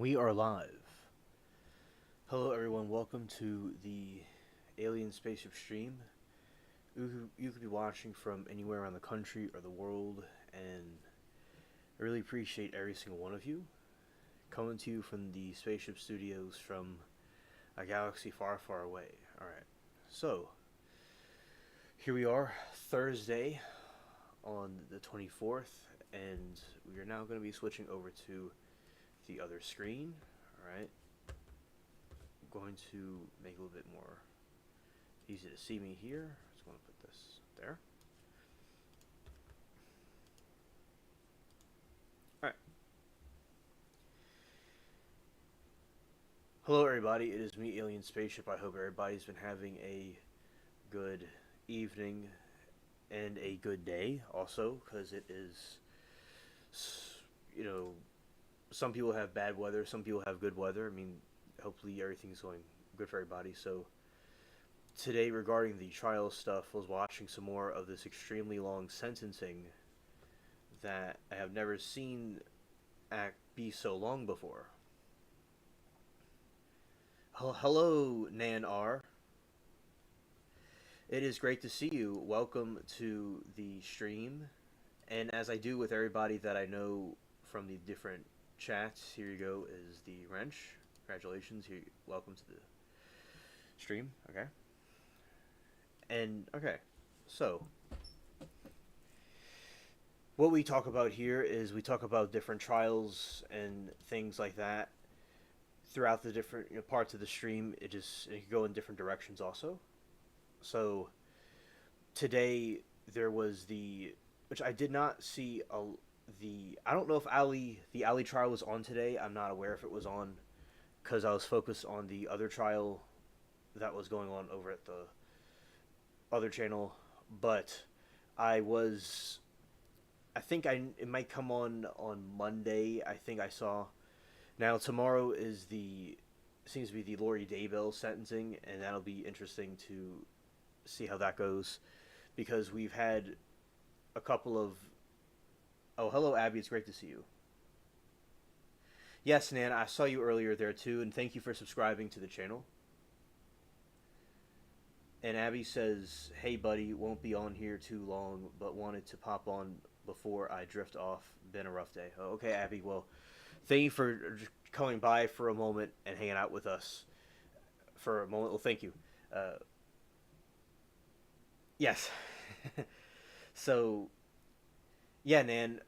We are live. Hello, everyone. Welcome to the Alien Spaceship stream. You could be watching from anywhere around the country or the world, and I really appreciate every single one of you. Coming to you from the Spaceship Studios from a galaxy far, far away. Alright, so here we are, Thursday on the 24th, and we are now going to be switching over to the other screen. Alright, I'm going to make it a little bit more easy to see me here. Just going to put this there. Alright. Hello everybody, it is me, Alien Spaceship. I hope everybody's been having a good evening and a good day also, because it is, you know, some people have bad weather, some people have good weather. I mean, hopefully everything's going good for everybody. So today, regarding the trial stuff, I was watching some more of this extremely long sentencing that I have never seen be so long before. Hello, Nan R. It is great to see you. Welcome to the stream. And as I do with everybody that I know from the different chats, here you go is the wrench. Congratulations. Here, welcome to the stream. Okay. And okay, so what we talk about here is we talk about different trials and things like that throughout the different parts of the stream. It can go in different directions also. So today there was which I did not see I don't know if the Ali trial was on today. I'm not aware if it was on, because I was focused on the other trial that was going on over at the other channel. But it might come on Monday. I think I saw. Now tomorrow seems to be the Lori Daybell sentencing, and that'll be interesting to see how that goes, because we've had a couple of. Oh, hello, Abby. It's great to see you. Yes, Nan, I saw you earlier there too, and thank you for subscribing to the channel. And Abby says, "Hey, buddy, won't be on here too long, but wanted to pop on before I drift off. Been a rough day." Oh, okay, Abby. Well, thank you for coming by for a moment and hanging out with us for a moment. Well, thank you. Yes. So, yeah, Nan,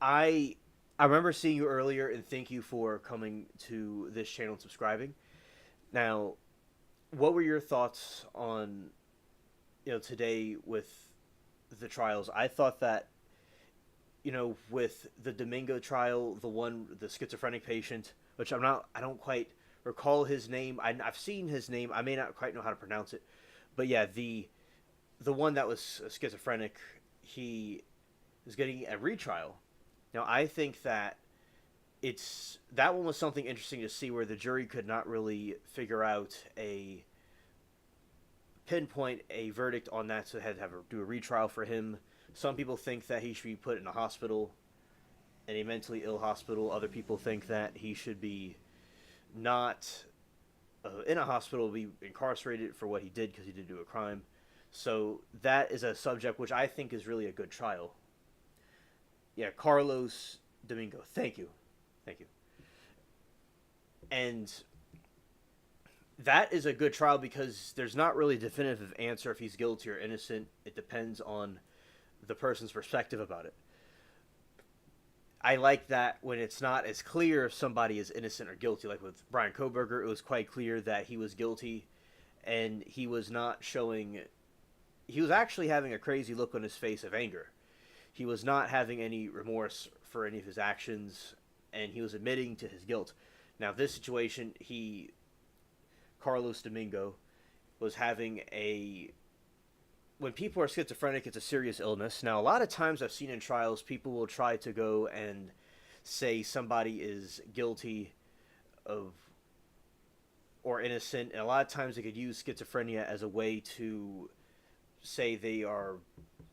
I remember seeing you earlier, and thank you for coming to this channel and subscribing. Now, what were your thoughts on today with the trials? I thought that with the Domingo trial, the schizophrenic patient, which I don't quite recall his name. I've seen his name. I may not quite know how to pronounce it, but yeah, the one that was schizophrenic, he is getting a retrial. Now, I think that that one was something interesting to see, where the jury could not really figure out pinpoint a verdict on that, so they had to do a retrial for him. Some people think that he should be put in a hospital, in a mentally ill hospital. Other people think that he should be not in a hospital, be incarcerated for what he did, because he did do a crime. So that is a subject which I think is really a good trial. Yeah, Carlos Domingo. Thank you. And that is a good trial, because there's not really a definitive answer if he's guilty or innocent. It depends on the person's perspective about it. I like that when it's not as clear if somebody is innocent or guilty. Like with Brian Koberger, it was quite clear that he was guilty, and he was actually having a crazy look on his face of anger. He was not having any remorse for any of his actions, and he was admitting to his guilt. Now, this situation, Carlos Domingo, was having when people are schizophrenic, it's a serious illness. Now, a lot of times I've seen in trials, people will try to go and say somebody is guilty of or innocent, and a lot of times they could use schizophrenia as a way to say they are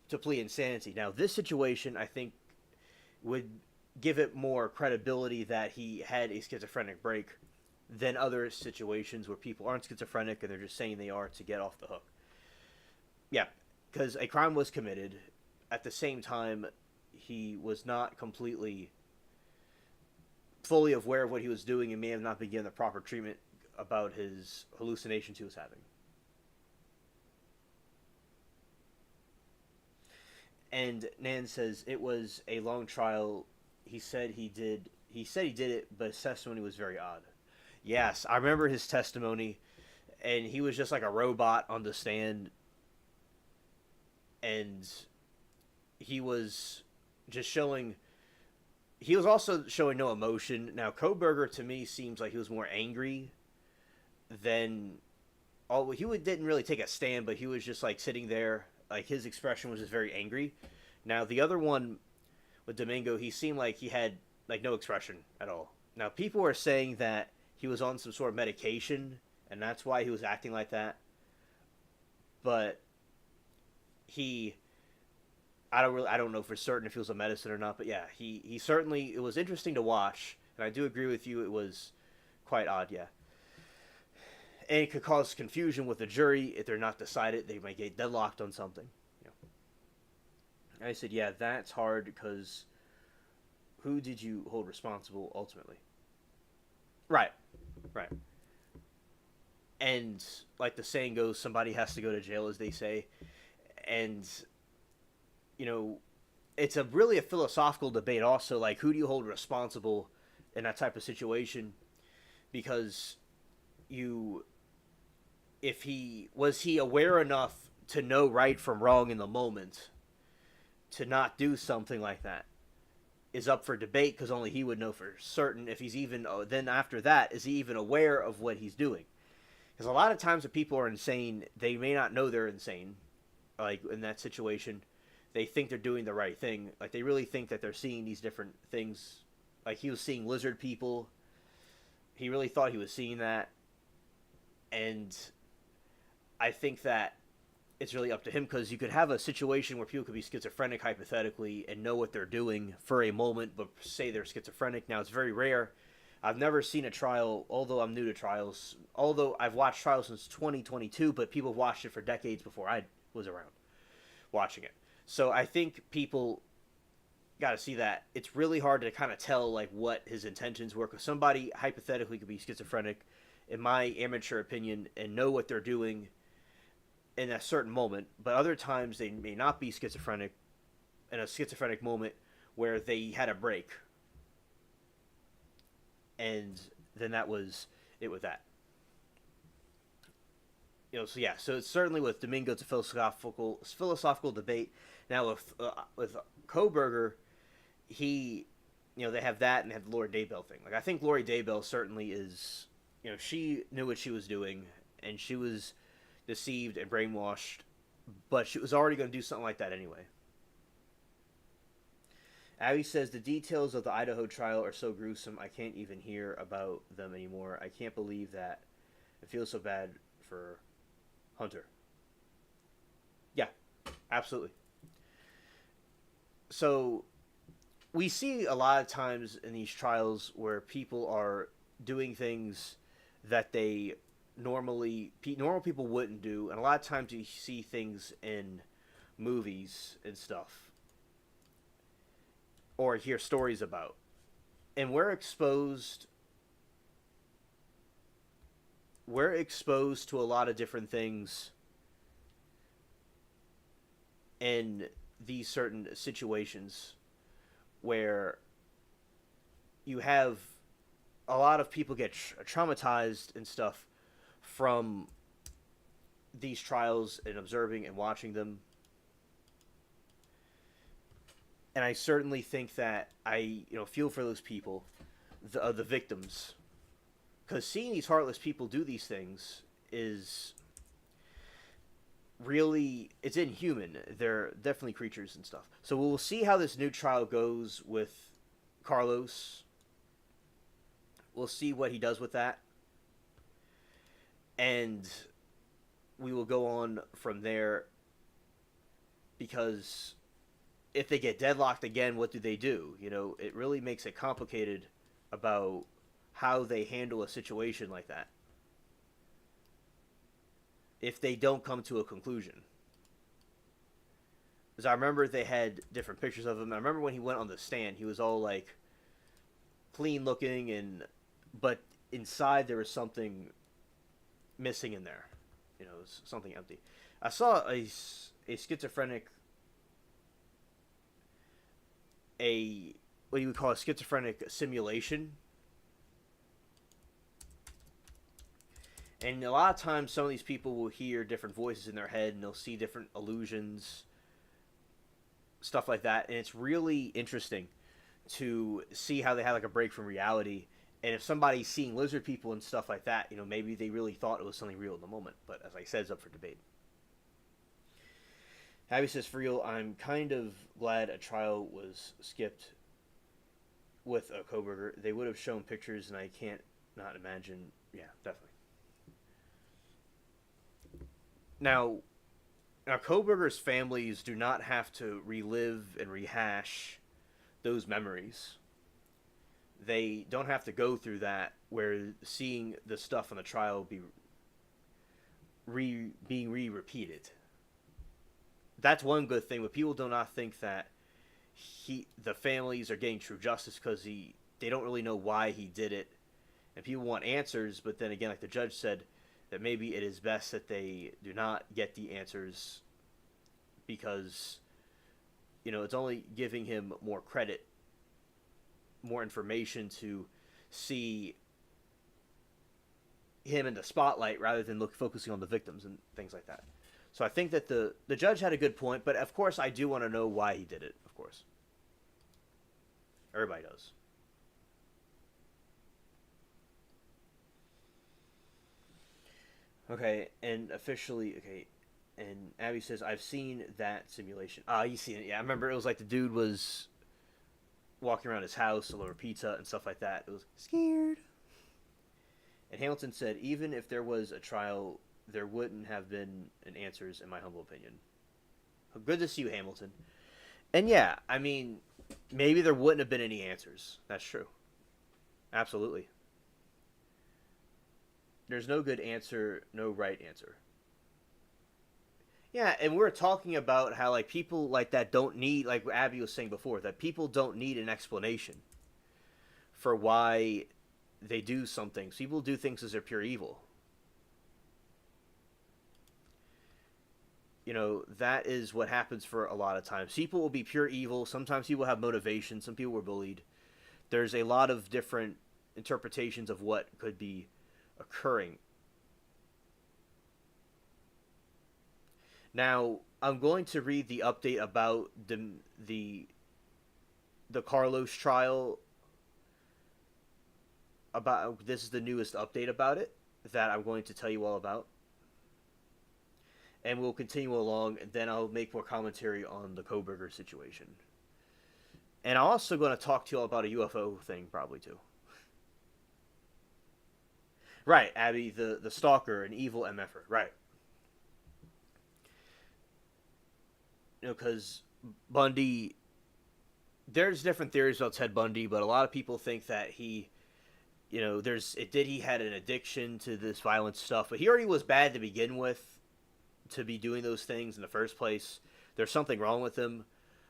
to plead insanity. Now, this situation, I think, would give it more credibility that he had a schizophrenic break than other situations where people aren't schizophrenic and they're just saying they are to get off the hook. Yeah, because a crime was committed. At the same time, he was not completely fully aware of what he was doing and may have not been given the proper treatment about his hallucinations he was having. And Nan says it was a long trial. He said he did. He said he did it, but his testimony was very odd. Yes, I remember his testimony, and he was just like a robot on the stand, and he was just showing. He was also showing no emotion. Now, Koberger to me seems like he was more angry than. Oh, didn't really take a stand, but he was just like sitting there. Like his expression was just very angry. Now the other one with Domingo, he seemed like he had like no expression at all. Now people are saying that he was on some sort of medication and that's why he was acting like that. But he I don't know for certain if he was on medicine or not, but yeah, he certainly it was interesting to watch, and I do agree with you, it was quite odd, yeah. And it could cause confusion with the jury if they're not decided. They might get deadlocked on something. You know. I said, yeah, that's hard because who did you hold responsible ultimately? Right, right. And like the saying goes, somebody has to go to jail, as they say. And you know, it's a philosophical debate. Also, like who do you hold responsible in that type of situation? Because you if he aware enough to know right from wrong in the moment to not do something like that is up for debate because only he would know for certain if he's even then after that is he even aware of what he's doing, because a lot of times when people are insane they may not know they're insane, like in that situation they think they're doing the right thing, like they really think that they're seeing these different things, like he was seeing lizard people, he really thought he was seeing that. And I think that it's really up to him because you could have a situation where people could be schizophrenic hypothetically and know what they're doing for a moment, but say they're schizophrenic. Now, it's very rare. I've never seen a trial, although I'm new to trials, although I've watched trials since 2022, but people have watched it for decades before I was around watching it. So I think people got to see that. It's really hard to kind of tell like what his intentions were because somebody hypothetically could be schizophrenic, in my amateur opinion, and know what they're doing in a certain moment, but other times they may not be schizophrenic in a schizophrenic moment where they had a break. And then that was it with that. You know, so yeah, so it's certainly with Domingo, it's a philosophical debate. Now with Koberger, he, you know, they have that and they have the Lori Daybell thing. Like I think Lori Daybell certainly is, you know, she knew what she was doing and she was deceived and brainwashed, but she was already going to do something like that anyway. Abby says the details of the Idaho trial are so gruesome I can't even hear about them anymore. I can't believe that. It feels so bad for Hunter. Yeah, absolutely. So we see a lot of times in these trials where people are doing things that they normal people wouldn't do, and a lot of times you see things in movies and stuff or hear stories about, and we're exposed to a lot of different things in these certain situations where you have a lot of people get traumatized and stuff from these trials and observing and watching them. And I certainly think that I feel for those people, the victims, because seeing these heartless people do these things is really, it's inhuman. They're definitely creatures and stuff. So we'll see how this new trial goes with Carlos. We'll see what he does with that. And we will go on from there because if they get deadlocked again, what do they do? It really makes it complicated about how they handle a situation like that if they don't come to a conclusion. Because I remember they had different pictures of him. I remember when he went on the stand, he was all like clean looking, but inside there was something missing in there. It was something empty. I saw a schizophrenic, what you would call a schizophrenic simulation. And a lot of times some of these people will hear different voices in their head and they'll see different illusions, stuff like that. And it's really interesting to see how they have like a break from reality. And if somebody's seeing lizard people and stuff like that, maybe they really thought it was something real in the moment. But as I said, it's up for debate. Abby says, for real, I'm kind of glad a trial was skipped with a Koberger. They would have shown pictures, and I can't not imagine. Yeah, definitely. Now Koberger's families do not have to relive and rehash those memories. They don't have to go through that, where seeing the stuff on the trial being repeated. That's one good thing, but people do not think that the families are getting true justice because they don't really know why he did it, and people want answers. But then again, like the judge said, that maybe it is best that they do not get the answers because it's only giving him more credit, more information to see him in the spotlight rather than focusing on the victims and things like that. So I think that the judge had a good point, but of course I do want to know why he did it, of course. Everybody does. Okay, and Abby says, I've seen that simulation. You seen it. Yeah, I remember it was like the dude was walking around his house, deliver pizza and stuff like that. It was scared. And Hamilton said, even if there was a trial, there wouldn't have been an answers, in my humble opinion. Good to see you, Hamilton. And yeah, I mean, maybe there wouldn't have been any answers. That's true. Absolutely. There's no good answer, no right answer. Yeah, and we're talking about how like people like that don't need, like Abby was saying before, that people don't need an explanation for why they do some things. People do things as they're pure evil. That is what happens for a lot of times. People will be pure evil. Sometimes people have motivation. Some people were bullied. There's a lot of different interpretations of what could be occurring. Now, I'm going to read the update about the Carlos trial. This is the newest update about it that I'm going to tell you all about. And we'll continue along, and then I'll make more commentary on the Koberger situation. And I'm also going to talk to you all about a UFO thing, probably, too. Right, Abby, the stalker, an evil MFer. Right. Because Bundy... There's different theories about Ted Bundy, but a lot of people think that he... he had an addiction to this violent stuff, but he already was bad to begin with, to be doing those things in the first place. There's something wrong with him.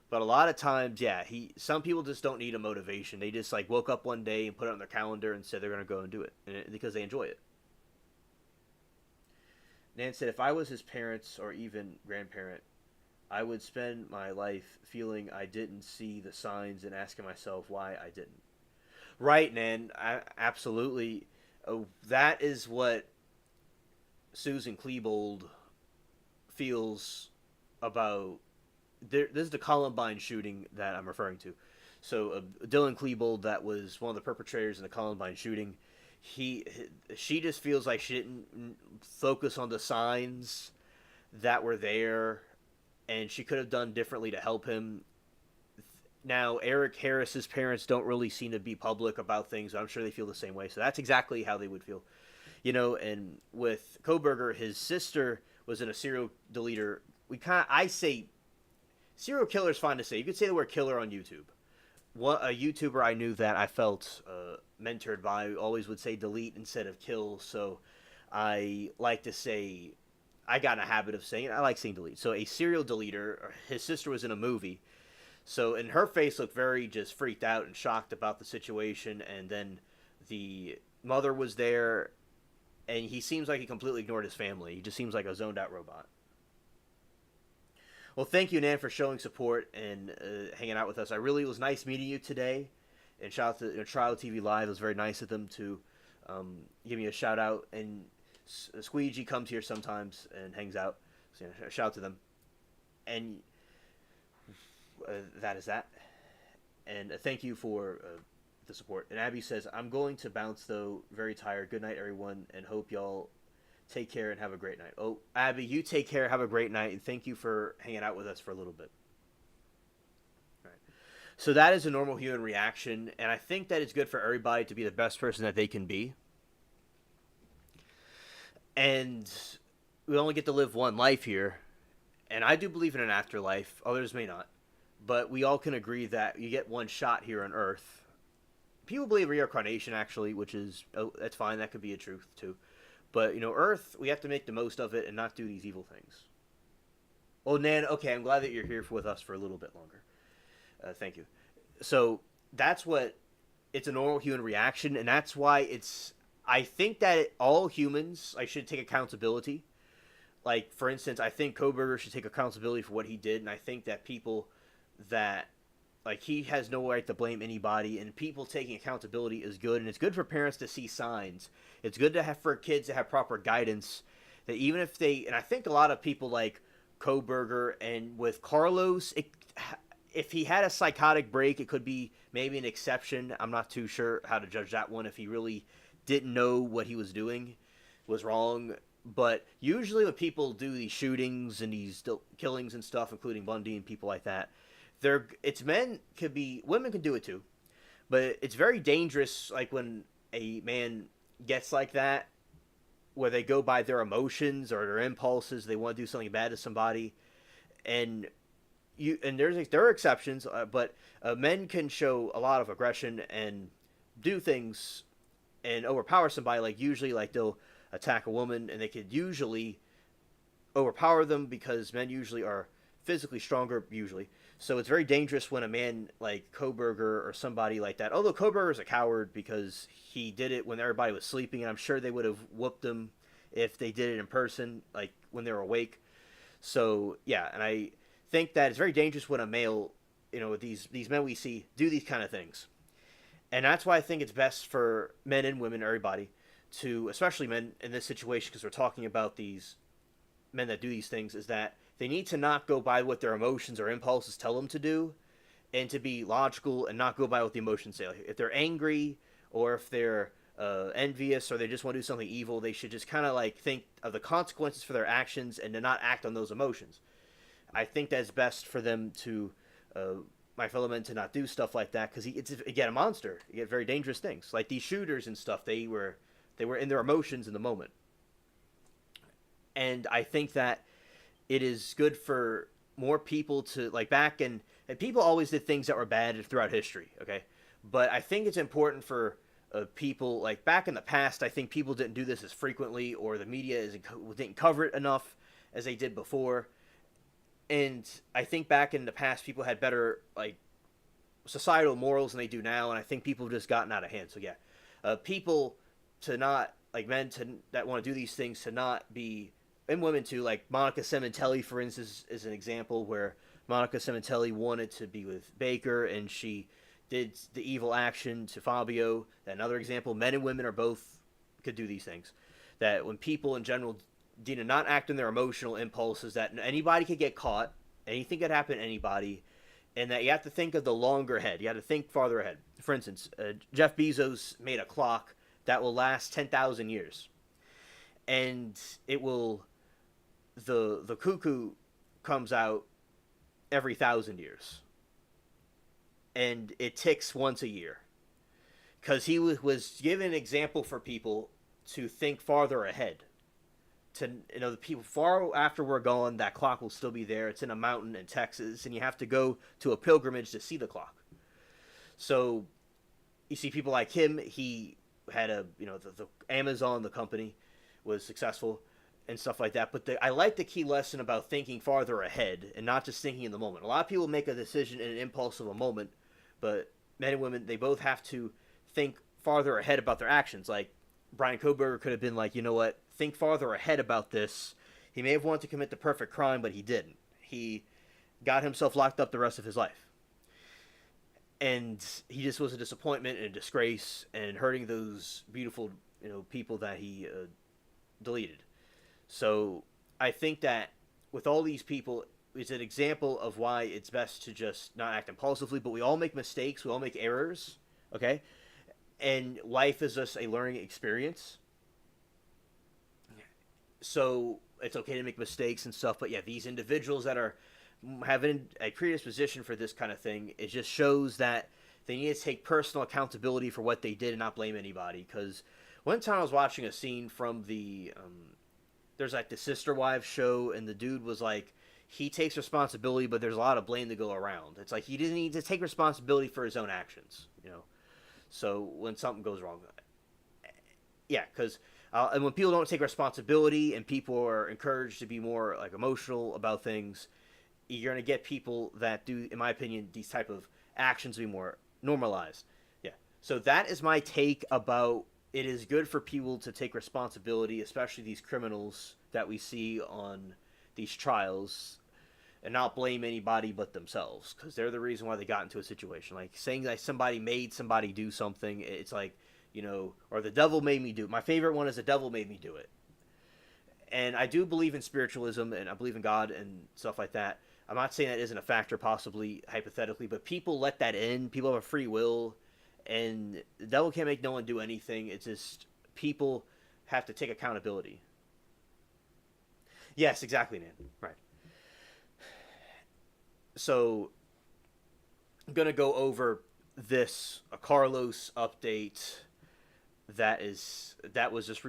But a lot of times, yeah, some people just don't need a motivation. They just like woke up one day and put it on their calendar and said they're going to go and do it because they enjoy it. Nan said, if I was his parents or even grandparent, I would spend my life feeling I didn't see the signs and asking myself why I didn't. Right, Nan. Absolutely. That is what Susan Klebold feels about. This is the Columbine shooting that I'm referring to. So Dylan Klebold, that was one of the perpetrators in the Columbine shooting, she just feels like she didn't focus on the signs that were there, and she could have done differently to help him. Now, Eric Harris's parents don't really seem to be public about things. I'm sure they feel the same way. So that's exactly how they would feel. And with Koberger, his sister was in a serial deleter. I say serial killer is fine to say. You could say the word killer on YouTube. What a YouTuber I knew that I felt mentored by always would say delete instead of kill. So I like to say, I got in a habit of saying it. I like saying delete. So a serial deleter, his sister was in a movie. So, and her face looked very just freaked out and shocked about the situation. And then the mother was there, and he seems like he completely ignored his family. He just seems like a zoned out robot. Well, thank you, Nan, for showing support and hanging out with us. It was nice meeting you today. And shout out to Trial TV Live. It was very nice of them to give me a shout out. And Squeegee comes here sometimes and hangs out. So, shout out to them. And that is that. And thank you for the support. And Abby says, I'm going to bounce, though. Very tired. Good night, everyone. And hope y'all take care and have a great night. Oh, Abby, you take care. Have a great night. And thank you for hanging out with us for a little bit. All right. So that is a normal human reaction. And I think that it's good for everybody to be the best person that they can be. And we only get to live one life here. And I do believe in an afterlife. Others may not. But we all can agree that you get one shot here on Earth. People believe reincarnation, actually, which is, that's fine. That could be a truth, too. But, Earth, we have to make the most of it and not do these evil things. Oh, Nan, okay, I'm glad that you're here with us for a little bit longer. Thank you. So, it's a normal human reaction, and that's why I think that all humans, should take accountability. Like, for instance, I think Koberger should take accountability for what he did, and I think that people that, he has no right to blame anybody, and people taking accountability is good, and it's good for parents to see signs. It's good for kids to have proper guidance, that even if and I think a lot of people like Koberger, and with Carlos, if he had a psychotic break, it could be maybe an exception. I'm not too sure how to judge that one, if he really didn't know what he was doing was wrong. But usually when people do these shootings and these killings and stuff, including Bundy and people like that, women can do it too, but it's very dangerous. Like when a man gets like that, where they go by their emotions or their impulses, they want to do something bad to somebody, and there are exceptions, but men can show a lot of aggression and do things and overpower somebody. Usually they'll attack a woman, and they could usually overpower them because men usually are physically stronger, usually. So it's very dangerous when a man like Koberger or somebody like that, although Koberger's a coward because he did it when everybody was sleeping, and I'm sure they would have whooped him if they did it in person, when they were awake. So, yeah, and I think that it's very dangerous when a male, these men we see do these kind of things. And that's why I think it's best for men and women, everybody, especially men in this situation, because we're talking about these men that do these things, is that they need to not go by what their emotions or impulses tell them to do, and to be logical and not go by what the emotions say. If they're angry, or if they're envious, or they just want to do something evil, they should just kind of think of the consequences for their actions and to not act on those emotions. I think that's best for them my fellow men, to not do stuff like that, because it's again a monster. You get very dangerous things like these shooters and stuff. They were in their emotions in the moment, and I think that it is good for more people to and people always did things that were bad throughout history. Okay, but I think it's important for people back in the past. I think people didn't do this as frequently, or the media didn't cover it enough as they did before. And I think back in the past, people had better societal morals than they do now, and I think people have just gotten out of hand. So yeah, people to not men that want to do these things to not be, and women too. Monica Sementelli, for instance, is an example where Monica Sementelli wanted to be with Baker, and she did the evil action to Fabio. Another example, men and women could do these things. That when people in general to not act on their emotional impulses, that anybody could get caught, anything could happen to anybody, and that you have to think of the longer ahead. You have to think farther ahead. For instance, Jeff Bezos made a clock that will last 10,000 years, and it will the cuckoo comes out every 1,000 years, and it ticks once a year, because he was given an example for people to think farther ahead, to, the people far after we're gone, that clock will still be there. It's in a mountain in Texas, and you have to go to a pilgrimage to see the clock. So you see people like him. He had the Amazon, the company, was successful and stuff like that. But I like the key lesson about thinking farther ahead and not just thinking in the moment. A lot of people make a decision in an impulse of a moment, but men and women, they both have to think farther ahead about their actions. Like Brian Koberger could have been like, you know what, think farther ahead about this. He may have wanted to commit the perfect crime, but he didn't. He got himself locked up the rest of his life. And he just was a disappointment and a disgrace and hurting those beautiful, people that he deleted. So I think that with all these people, it's an example of why it's best to just not act impulsively. But we all make mistakes. We all make errors. Okay? And life is just a learning experience. So it's okay to make mistakes and stuff. But yeah, these individuals that are having a predisposition for this kind of thing, it just shows that they need to take personal accountability for what they did and not blame anybody. Because one time I was watching a scene from there's like the Sister Wives show, and the dude was like, he takes responsibility, but there's a lot of blame to go around. It's like he didn't need to take responsibility for his own actions. So when something goes wrong, yeah, because and when people don't take responsibility and people are encouraged to be more like emotional about things, you're going to get people that do, in my opinion, these type of actions be more normalized. Yeah. So that is my take about it is good for people to take responsibility, especially these criminals that we see on these trials, and not blame anybody but themselves, because they're the reason why they got into a situation. Like saying that somebody made somebody do something, it's like, or the devil made me do it. My favorite one is the devil made me do it. And I do believe in spiritualism, and I believe in God and stuff like that. I'm not saying that isn't a factor, possibly, hypothetically, but people let that in. People have a free will, and the devil can't make no one do anything. It's just people have to take accountability. Yes, exactly, man. Right. So I'm going to go over this a Carlos update that was just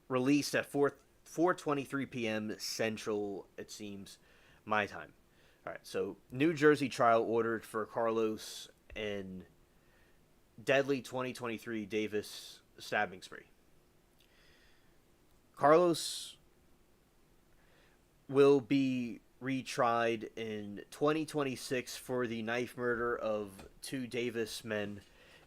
released at 4:23 p.m. Central, it seems, my time. All right, so New Jersey trial ordered for Carlos and deadly 2023 Davis stabbing spree. Carlos will be retried in 2026 for the knife murder of two Davis men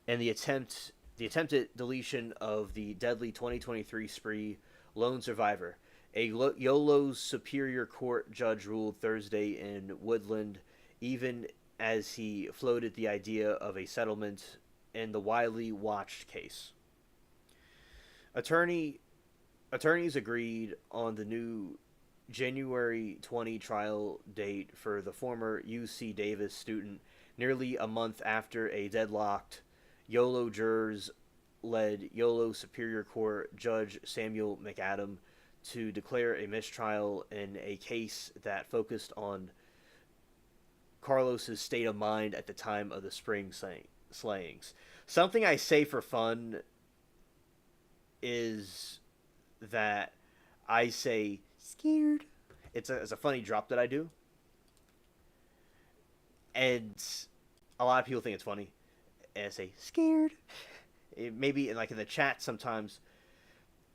and the attempted deletion of the deadly 2023 spree lone survivor. A Yolo's Superior Court judge ruled Thursday in Woodland, even as he floated the idea of a settlement in the widely watched case. Attorneys agreed on the new January 20 trial date for the former UC Davis student nearly a month after a deadlocked Yolo jurors led Yolo Superior Court Judge Samuel McAdam to declare a mistrial in a case that focused on Carlos's state of mind at the time of the spring slayings. Something I say for fun is that I say scared. It's a funny drop that I do, and a lot of people think it's funny, and I say scared. Maybe in the chat sometimes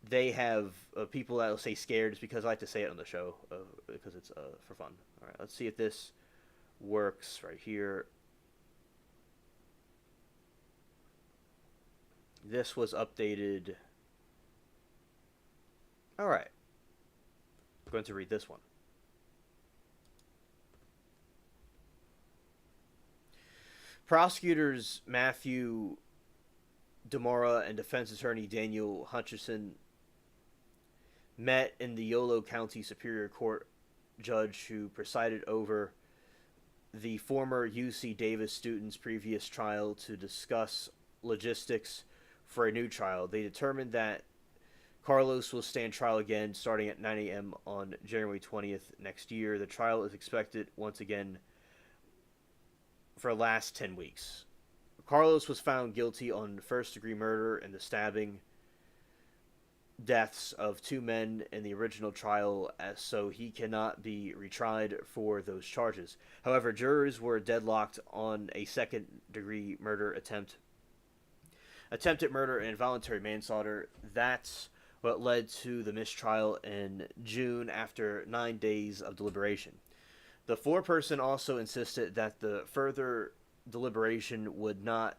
they have people that will say scared just because I like to say it on the show because it's for fun. All right, let's see if this works right here. This was updated. All right. I'm going to read this one. Prosecutors Matthew DeMora and defense attorney Daniel Hutchison met in the Yolo County Superior Court judge who presided over the former UC Davis student's previous trial to discuss logistics for a new trial. They determined that Carlos will stand trial again starting at 9 a.m. on January 20th next year. The trial is expected once again for the last 10 weeks. Carlos was found guilty on first-degree murder and the stabbing deaths of two men in the original trial, as so he cannot be retried for those charges. However, jurors were deadlocked on a second-degree murder attempt, attempted murder, and involuntary manslaughter. That's what led to the mistrial in June after 9 days of deliberation. The foreperson also insisted that the further deliberation would not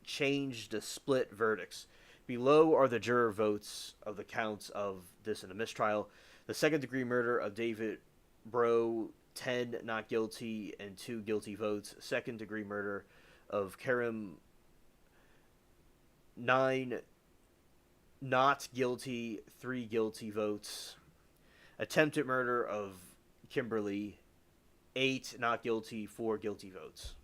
change the split verdicts. Below are the juror votes of the counts of this in a mistrial. The second degree murder of David Bro, 10 not guilty and 2 guilty votes. Second degree murder of Karim, 9 not guilty, 3 guilty votes. Attempted murder of Kimberly, 8 not guilty, 4 guilty votes.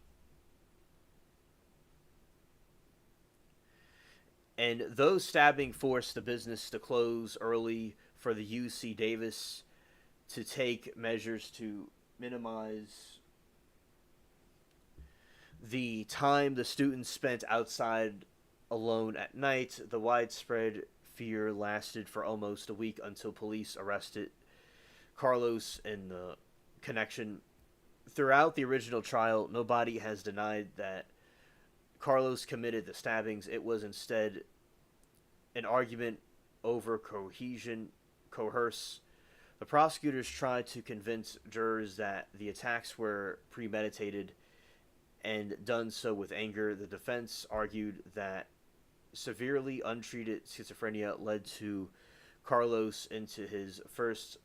And those stabbing forced the business to close early for the UC Davis to take measures to minimize the time the students spent outside alone at night. The widespread fear lasted for almost a week until police arrested Carlos in the connection. Throughout the original trial, nobody has denied that Carlos committed the stabbings. It was instead an argument over coerce. The prosecutors tried to convince jurors that the attacks were premeditated and done so with anger. The defense argued that severely untreated schizophrenia led to Carlos into his first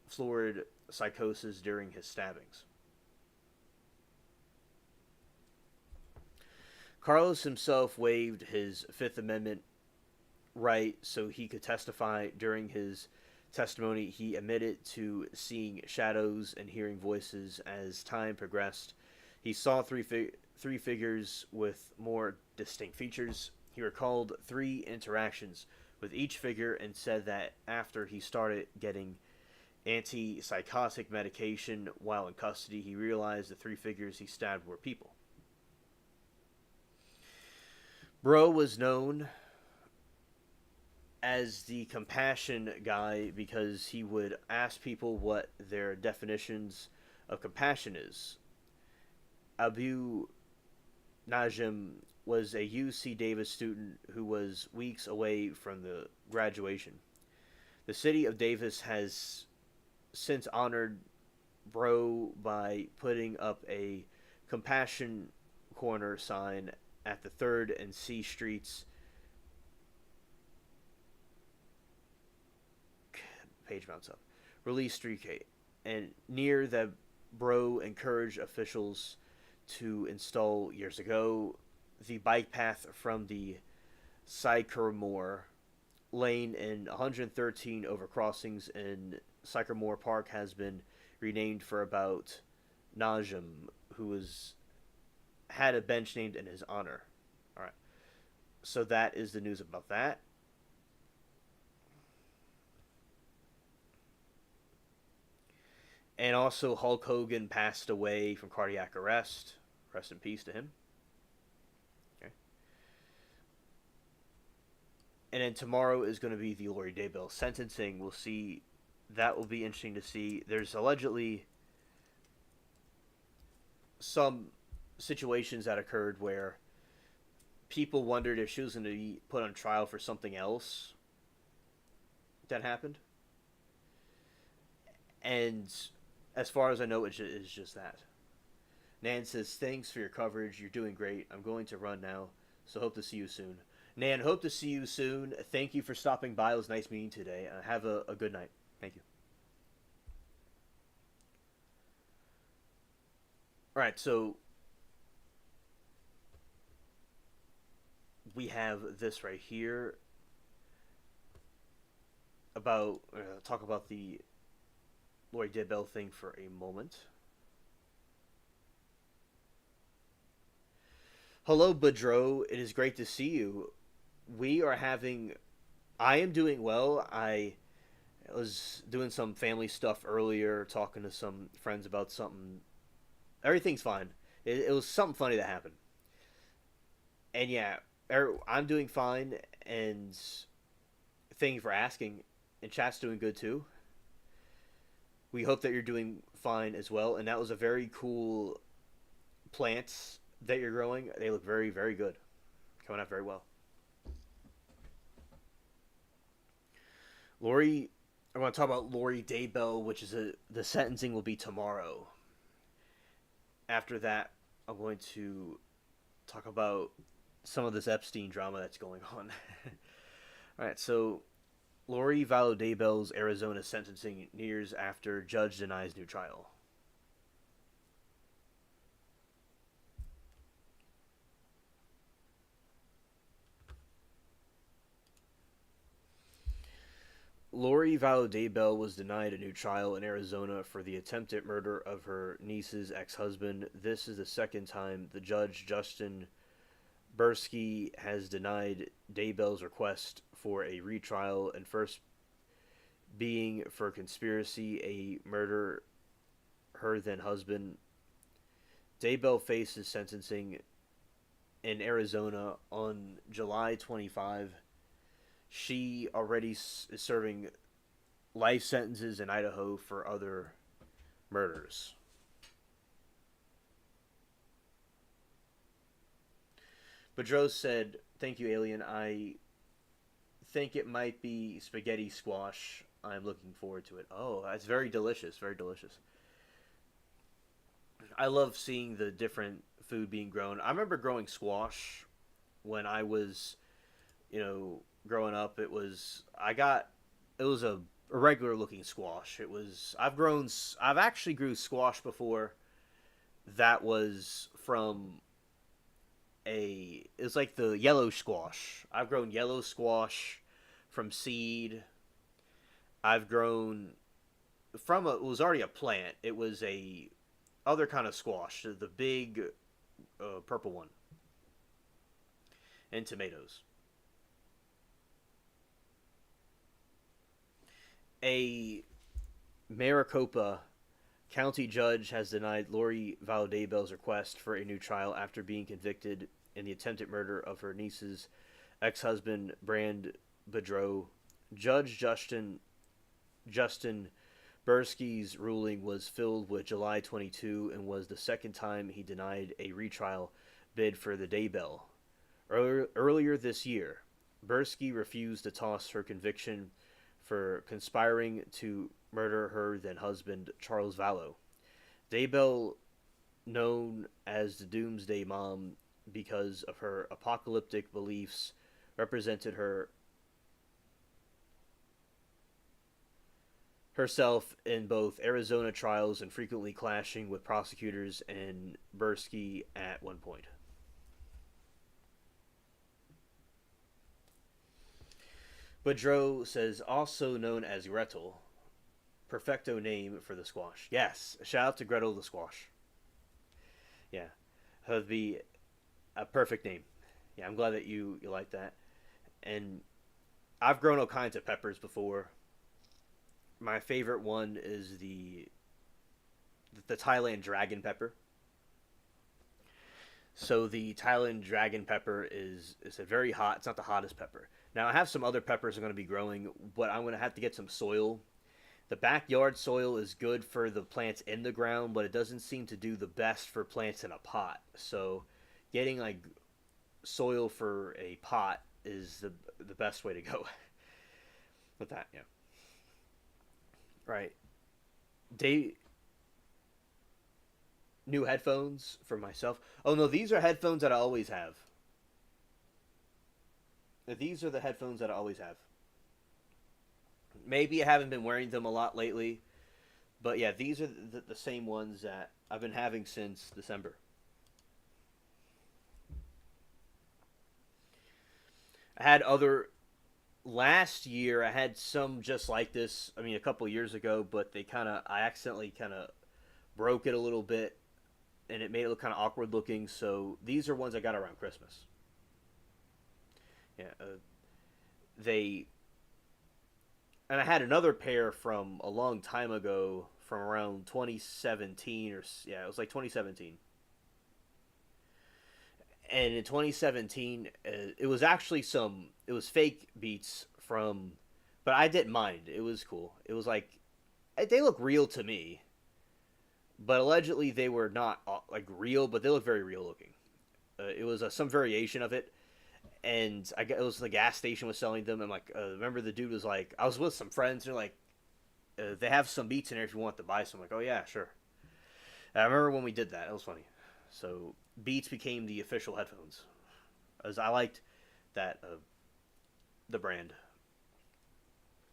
florid psychosis during his stabbings. Carlos himself waived his Fifth Amendment right so he could testify. During his testimony, he admitted to seeing shadows and hearing voices. As time progressed, he saw three figures with more distinct features. He recalled 3 interactions with each figure and said that after he started getting antipsychotic medication while in custody, he realized the 3 figures he stabbed were people. Bro was known as the compassion guy because he would ask people what their definitions of compassion is. Abu Najim was a UC Davis student who was weeks away from the graduation. The city of Davis has since honored Bro by putting up a compassion corner sign at the 3rd and C Streets. Page mounts up. Release 3K. And near that, Bro encouraged officials to install years ago. The bike path from the Sycamore Lane and 113 overcrossings in Sycamore Park has been renamed for about Najim, who had a bench named in his honor. All right. So that is the news about that. And also, Hulk Hogan passed away from cardiac arrest. Rest in peace to him. Okay. And then tomorrow is going to be the Lori Daybell sentencing. We'll see. That will be interesting to see. There's allegedly some situations that occurred where people wondered if she was going to be put on trial for something else that happened. And as far as I know, it's just that. Nan says, thanks for your coverage. You're doing great. I'm going to run now, so hope to see you soon. Nan, hope to see you soon. Thank you for stopping by. It was nice meeting you today. Have a good night. Thank you. All right, so we have this right here about talk about the Lori Daybell thing for a moment. Hello, Boudreaux. It is great to see you. I am doing well. I was doing some family stuff earlier, talking to some friends about something. Everything's fine. It was something funny that happened. And yeah, I'm doing fine, and thank you for asking. And chat's doing good too. We hope that you're doing fine as well. And that was a very cool plants that you're growing. They look very, very good. Coming out very well. Lori, I want to talk about Lori Daybell, which is the sentencing will be tomorrow. After that, I'm going to talk about some of this Epstein drama that's going on. All right, so Lori Vallow Daybell's Arizona sentencing nears after judge denies new trial. Lori Vallow Daybell was denied a new trial in Arizona for the attempted murder of her niece's ex-husband. This is the second time the judge, Justin Bursky, has denied Daybell's request for a retrial, and first being for conspiracy a murder her then husband. Daybell faces sentencing in Arizona on July 25. She already is serving life sentences in Idaho for other murders. Bedros said, "Thank you, Alien. I think it might be spaghetti squash. I'm looking forward to it." Oh, that's very delicious. Very delicious. I love seeing the different food being grown. I remember growing squash when I was, growing up. It was a regular looking squash. I've actually grew squash before that was from it's like the yellow squash. I've grown yellow squash from seed. I've grown it was already a plant. It was a other kind of squash, the big purple one, and tomatoes. A Maricopa County judge has denied Lori Vallow Daybell's request for a new trial after being convicted in the attempted murder of her niece's ex-husband, Brand Bedreau. Judge Justin Bursky's ruling was filled with July 22 and was the second time he denied a retrial bid for the Daybell. Earlier this year, Bursky refused to toss her conviction for conspiring to murder her then husband, Charles Vallow. Daybell, known as the Doomsday Mom because of her apocalyptic beliefs, represented herself in both Arizona trials and frequently clashing with prosecutors and Bursky at one point. Boudreaux says, also known as Gretel, perfecto name for the squash. Yes, shout out to Gretel the squash. Yeah, that would be a perfect name. Yeah, I'm glad that you like that. And I've grown all kinds of peppers before. My favorite one is the Thailand dragon pepper. So the Thailand dragon pepper is a very hot. It's not the hottest pepper. Now I have some other peppers I'm going to be growing, but I'm going to have to get some soil. The backyard soil is good for the plants in the ground, but it doesn't seem to do the best for plants in a pot. So getting like soil for a pot is the best way to go with that. Yeah. Right. Day New headphones for myself. Oh no, these are headphones that I always have. These are the headphones that I always have. Maybe I haven't been wearing them a lot lately, but yeah, these are the same ones that I've been having since December. I had other last year. I had some just like this. I mean, a couple years ago, but I accidentally kind of broke it a little bit, and it made it look kind of awkward looking. So these are ones I got around Christmas. Yeah, they and I had another pair from a long time ago, from around 2017 or yeah, it was like 2017. And in 2017, it was fake beats from but I didn't mind. It was cool. It was like they look real to me, but allegedly they were not like real, but they look very real looking. It was some variation of it, and it was the gas station was selling them. And like, remember the dude was like, I was with some friends, and they're like, they have some Beats in there if you want to buy some. I'm like, oh yeah, sure. And I remember when we did that. It was funny. So Beats became the official headphones, as I liked that the brand.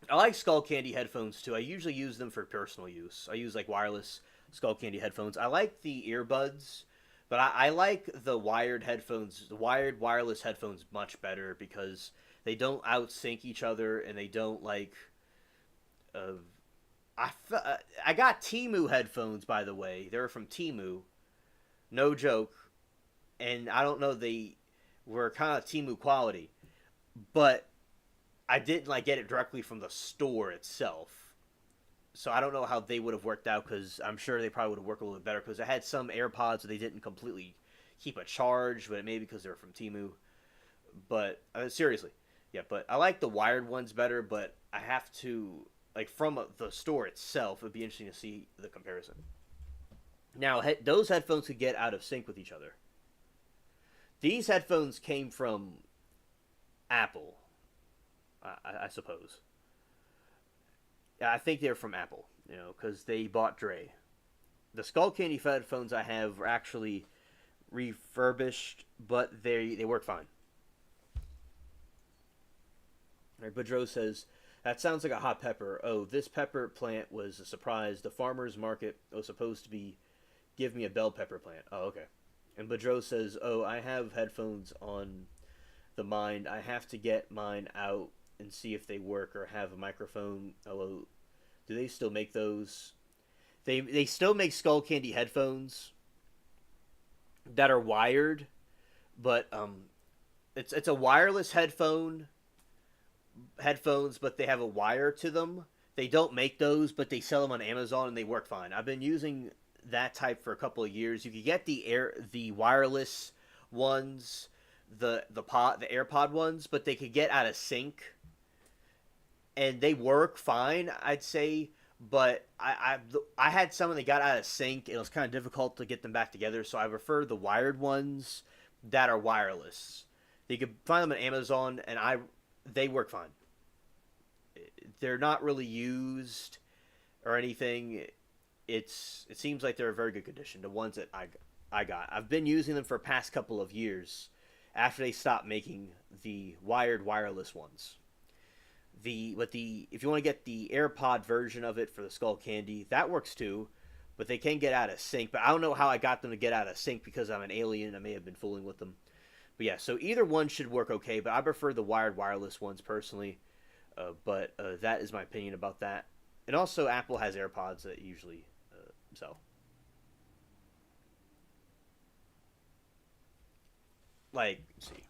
I like Skull Candy headphones too. I usually use them for personal use. I use like wireless Skull Candy headphones. I like the earbuds, but I like the wired headphones, the wired wireless headphones much better because they don't outsync each other and they don't like. Uh, I got Timu headphones by the way. They were from Timu, no joke, and I don't know they were kind of Timu quality, but I didn't like get it directly from the store itself. So I don't know how they would have worked out because I'm sure they probably would have worked a little bit better because I had some AirPods that they didn't completely keep a charge, but maybe because they were from Timu. But seriously, yeah. But I like the wired ones better. But I have to like from the store itself. It'd be interesting to see the comparison. Now those headphones could get out of sync with each other. These headphones came from Apple, I suppose. Yeah, I think they're from Apple, you know, because they bought Dre. The Skull Candy headphones I have are actually refurbished, but they work fine. Right, Boudreaux says, that sounds like a hot pepper. Oh, this pepper plant was a surprise. The farmer's market was supposed to be give me a bell pepper plant. Oh, okay. And Boudreaux says, oh, I have headphones on the mind. I have to get mine out and see if they work or have a microphone. Hello, do they still make those? They still make Skull Candy headphones that are wired, but it's a wireless headphones, but they have a wire to them. They don't make those, but they sell them on Amazon and they work fine. I've been using that type for a couple of years. You can get the wireless ones, the AirPod ones, but they could get out of sync and they work fine, I'd say. But I had some and they got out of sync. It was kind of difficult to get them back together, so I prefer the wired ones that are wireless. You can find them on Amazon, and they work fine. They're not really used or anything. It seems like they're in very good condition. The ones that I got, I've been using them for the past couple of years after they stopped making the wired wireless ones. If you want to get the AirPod version of it for the Skull Candy, that works too, but they can get out of sync. But I don't know how I got them to get out of sync because I'm an alien. I may have been fooling with them. But yeah, so either one should work okay, but I prefer the wired wireless ones personally. But that is my opinion about that. And also, Apple has AirPods that usually sell. Like, let's see.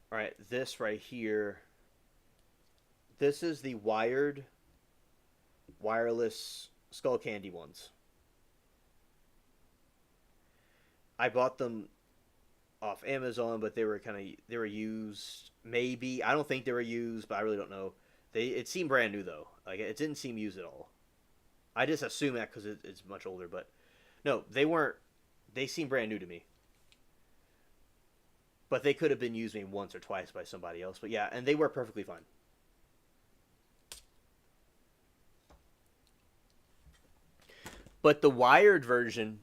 All right, this right here. This is the wired, wireless Skull Candy ones. I bought them off Amazon, but they were used. Maybe I don't think they were used, but I really don't know. It seemed brand new though. Like it didn't seem used at all. I just assume that because it's much older, but no, they weren't. They seem brand new to me. But they could have been used maybe once or twice by somebody else. But yeah, and they were perfectly fine. But the wired version,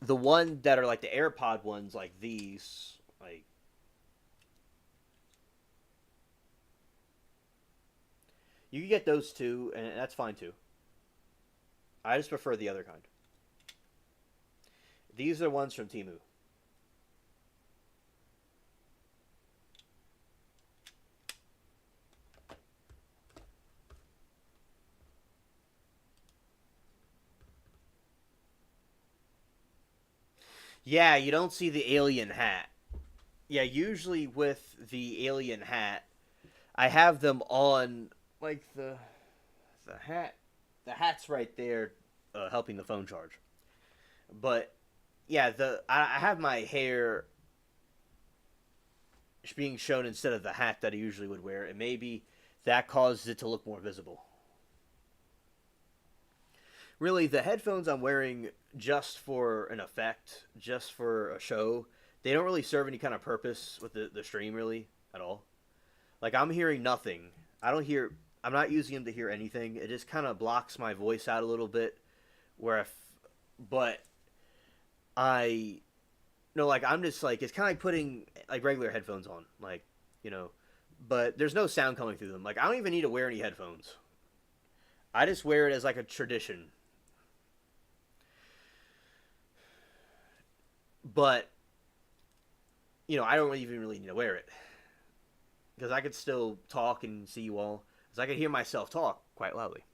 the one that are like the AirPod ones, like these, like you can get those too, and that's fine too. I just prefer the other kind. These are ones from Timu. Yeah, you don't see the alien hat. Yeah, usually with the alien hat, I have them on like the hat. The hat's right there. helping the phone charge. But yeah, I have my hair being shown instead of the hat that I usually would wear, and maybe that causes it to look more visible. Really, the headphones I'm wearing just for an effect, just for a show, they don't really serve any kind of purpose with the stream really at all. Like I'm hearing nothing. I don't hear. I'm not using them to hear anything. It just kind of blocks my voice out a little bit. Where if, but I no, like I'm just like it's kind of like putting like regular headphones on, like you know, but there's no sound coming through them. Like I don't even need to wear any headphones. I just wear it as like a tradition. But I don't even really need to wear it because I could still talk and see you all, because I could hear myself talk quite loudly.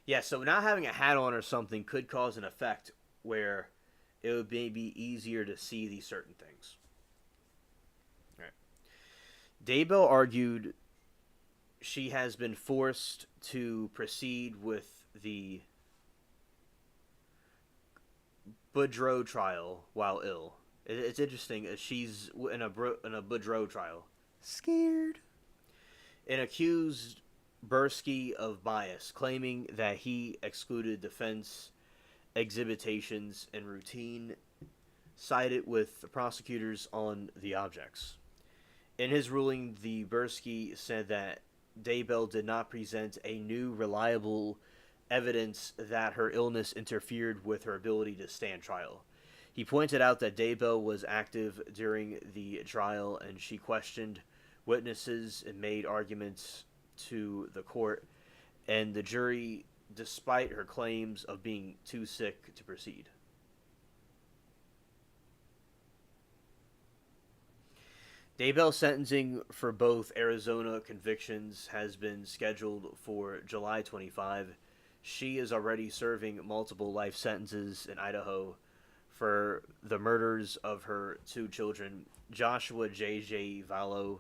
Yeah, so not having a hat on or something could cause an effect where it would maybe easier to see these certain things. All right. Daybell argued she has been forced to proceed with the Boudreaux trial while ill. It's interesting. She's in a Boudreaux trial. Scared. And accused Bursky of bias, claiming that he excluded defense exhibitations and routine sided with the prosecutors on the objects. In his ruling, the Bursky said that Daybell did not present a new reliable evidence that her illness interfered with her ability to stand trial. He pointed out that Daybell was active during the trial and she questioned witnesses and made arguments to the court and the jury despite her claims of being too sick to proceed. Daybell's sentencing for both Arizona convictions has been scheduled for July 25. She is already serving multiple life sentences in Idaho for the murders of her two children, Joshua J.J. Vallow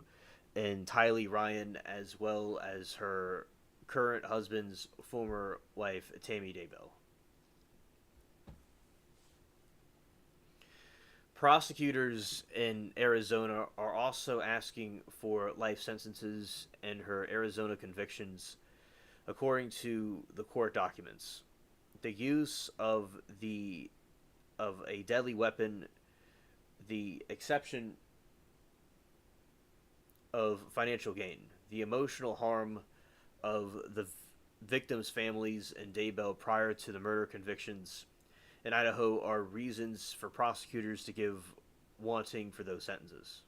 and Tylee Ryan, as well as her current husband's former wife, Tammy Daybell. Prosecutors in Arizona are also asking for life sentences in her Arizona convictions, according to the court documents. The use of a deadly weapon, the exception of financial gain, the emotional harm of the victims' families and Daybell prior to the murder convictions in Idaho are reasons for prosecutors to give wanting for those sentences.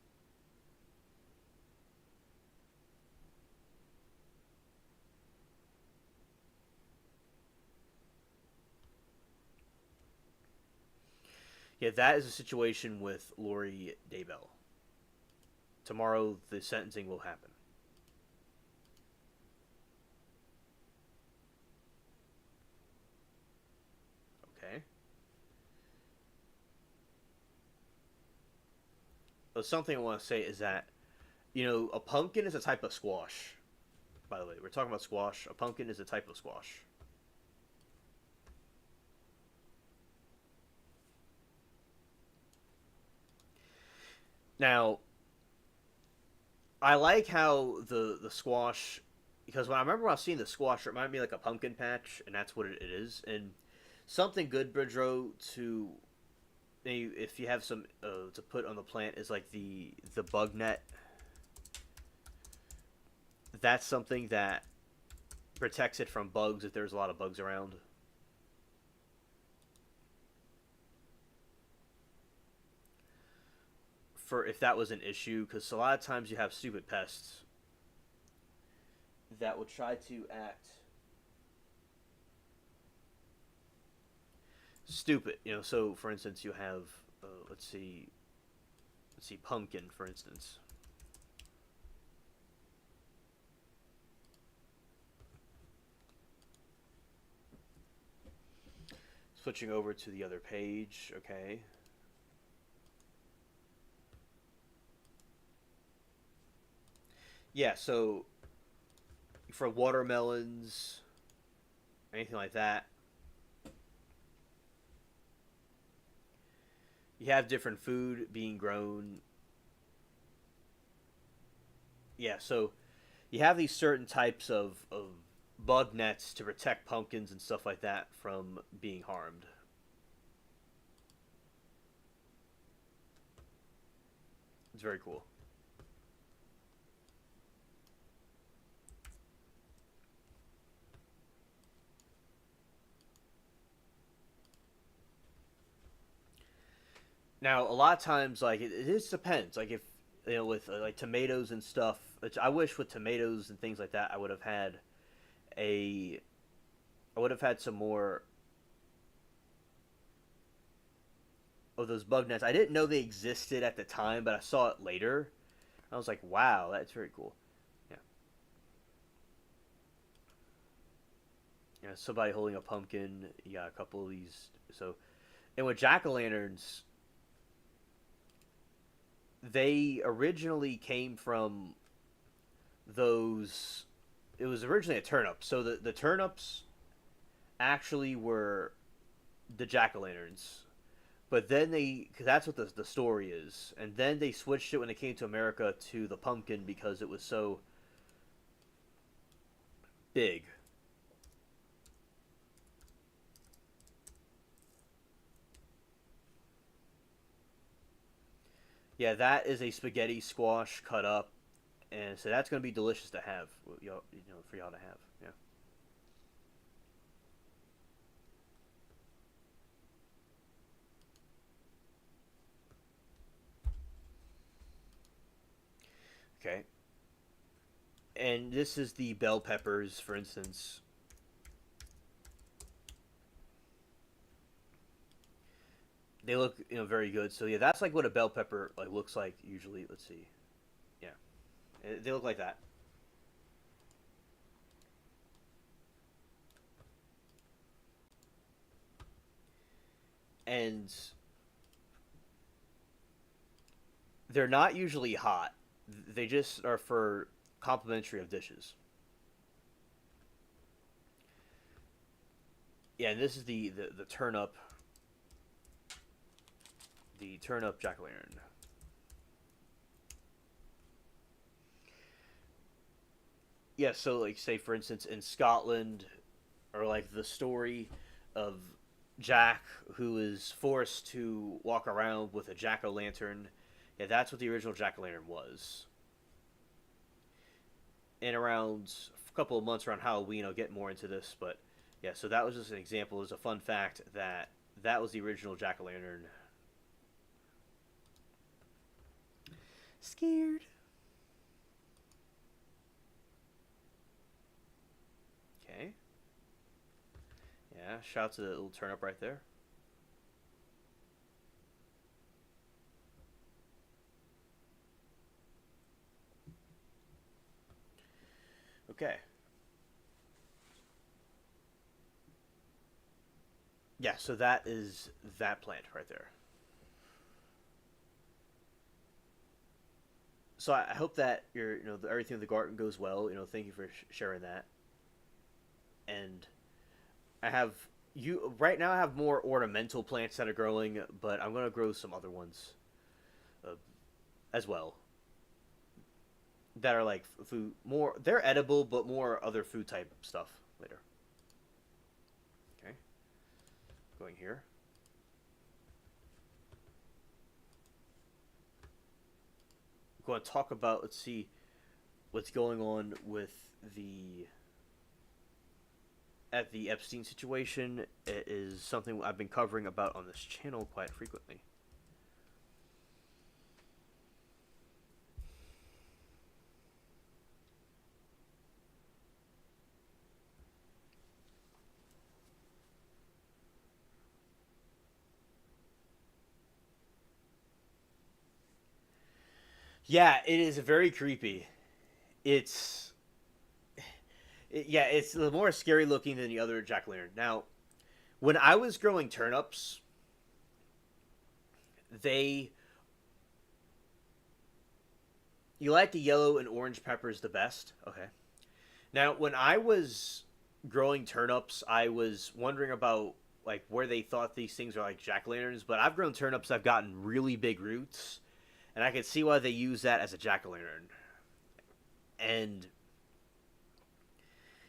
Yeah, that is a situation with Lori Daybell. Tomorrow, the sentencing will happen. Okay. But something I want to say is that, a pumpkin is a type of squash. By the way, we're talking about squash. A pumpkin is a type of squash. Now, I like how the squash, because when I was seeing the squash, it reminded me like a pumpkin patch, and that's what it is. And something good, Bridro, to maybe if you have some to put on the plant is like the bug net. That's something that protects it from bugs if there's a lot of bugs around. For if that was an issue, because a lot of times you have stupid pests that will try to act stupid. So for instance, you have let's see, pumpkin, for instance. Switching over to the other page, okay. Yeah, so for watermelons, anything like that. You have different food being grown. Yeah, so you have these certain types of bug nets to protect pumpkins and stuff like that from being harmed. It's very cool. Now, a lot of times, like it just depends. Like if with like tomatoes and stuff, which I wish with tomatoes and things like that, a, I would have had some more of those bug nets. I didn't know they existed at the time, but I saw it later. I was like, wow, that's very cool. Yeah, somebody holding a pumpkin. You got a couple of these. So, and with jack o' lanterns, they originally came from those. It was originally a turnip. So the turnips actually were the jack o' lanterns. But then because that's what the story is, and then they switched it when they came to America to the pumpkin because it was so big. Yeah, that is a spaghetti squash cut up, and so that's going to be delicious to have, for y'all to have. Yeah. Okay. And this is the bell peppers, for instance. They look, very good. So yeah, that's like what a bell pepper like looks like usually. Let's see. Yeah, they look like that. And they're not usually hot. They just are for complimentary of dishes. Yeah, and this is the turnip jack o' lantern. Yeah, so like say for instance in Scotland, or like the story of Jack who is forced to walk around with a jack o' lantern. Yeah, that's what the original jack o' lantern was. And around a couple of months around Halloween, I'll get more into this, but yeah, so that was just an example. As a fun fact that was the original jack o' lantern. Scared. Okay. Yeah, shout out to the little turnip right there. Okay. Yeah, so that is that plant right there. So I hope that everything in the garden goes well. Thank you for sharing that. And I have you right now. I have more ornamental plants that are growing, but I'm gonna grow some other ones uh, as well that are like food. More they're edible, but more other food type stuff later. Okay, going here. I'm going to talk about. Let's see what's going on with the at the Epstein situation. It is something I've been covering about on this channel quite frequently. Yeah, it is very creepy. It's yeah, it's a little more scary looking than the other jack o' lantern. Now, when I was growing turnips, they you like the yellow and orange peppers the best. Okay, Now, when I was growing turnips, I was wondering about like where they thought these things are like jack o' lanterns, but I've grown turnips. I've gotten really big roots, and I can see why they use that as a jack o' lantern. And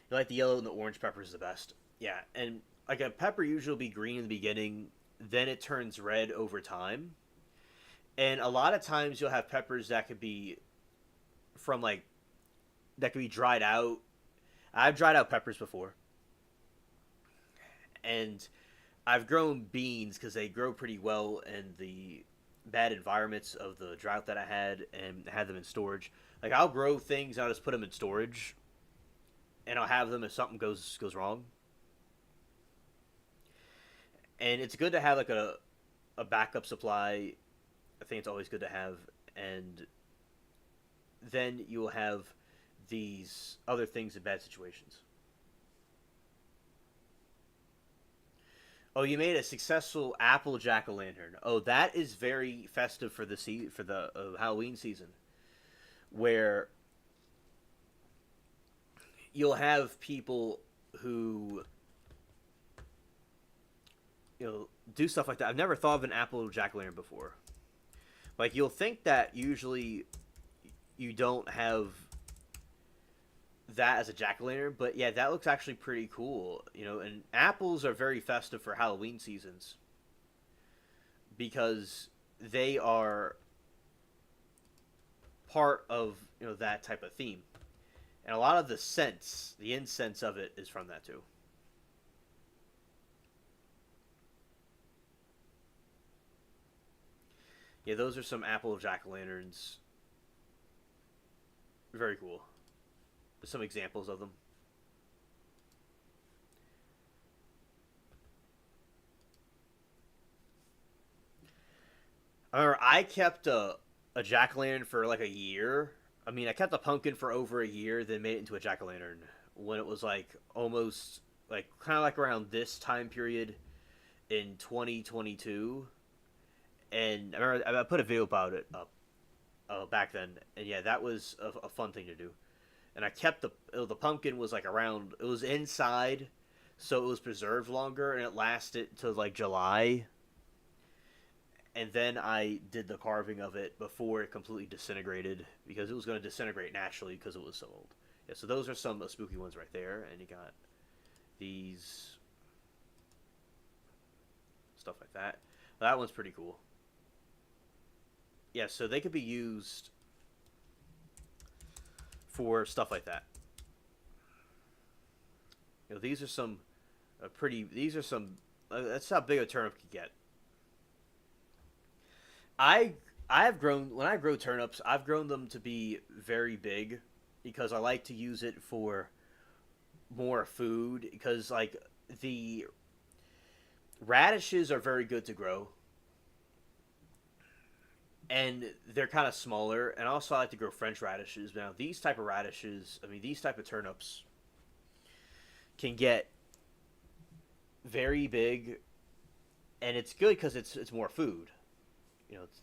you like the yellow and the orange pepper is the best. Yeah, and like a pepper usually will be green in the beginning, then it turns red over time. And a lot of times you'll have peppers that could be from like that could be dried out. I've dried out peppers before, and I've grown beans because they grow pretty well in the bad environments of the drought that I had and had them in storage. Like I'll grow things, and I'll just put them in storage, and I'll have them if something goes wrong. And it's good to have like a backup supply. I think it's always good to have, and then you'll have these other things in bad situations. Oh, you made a successful apple jack o' lantern. Oh, that is very festive for the Halloween season, where you'll have people who do stuff like that. I've never thought of an apple jack o' lantern before. Like you'll think that usually you don't have that as a jack o' lantern, but yeah, that looks actually pretty cool. And apples are very festive for Halloween seasons because they are part of that type of theme, and a lot of the incense of it is from that too. Yeah, those are some apple jack o' lanterns. Very cool. Some examples of them. I remember I kept a jack o' lantern for like a year. I mean, I kept a pumpkin for over a year, then made it into a jack o' lantern when it was like almost like kind of like around this time period in 2022. And I remember I put a video about it up back then, and yeah, that was a fun thing to do. And I kept the pumpkin was like around. It was inside, so it was preserved longer, and it lasted to like July. And then I did the carving of it before it completely disintegrated because it was going to disintegrate naturally because it was so old. Yeah, so those are some spooky ones right there, and you got these stuff like that. That one's pretty cool. Yeah, so they could be used for stuff like that. These are some pretty. These are some. That's how big a turnip could get. I I have grown when I grow turnips. I've grown them to be very big because I like to use it for more food. Because like the radishes are very good to grow, and they're kind of smaller. And also I like to grow French radishes. Now these type of radishes, I mean these type of turnips, can get very big, and it's good because it's more food,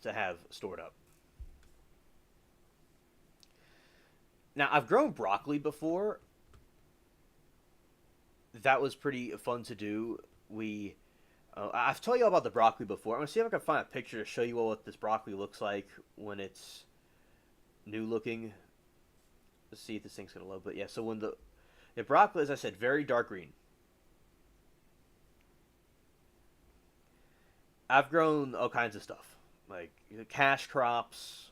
to have stored up. Now I've grown broccoli before. That was pretty fun to do. I've told you all about the broccoli before. I'm gonna see if I can find a picture to show you all what this broccoli looks like when it's new looking. Let's see if this thing's gonna load. But yeah, so when the broccoli, as I said, very dark green. I've grown all kinds of stuff, like cash crops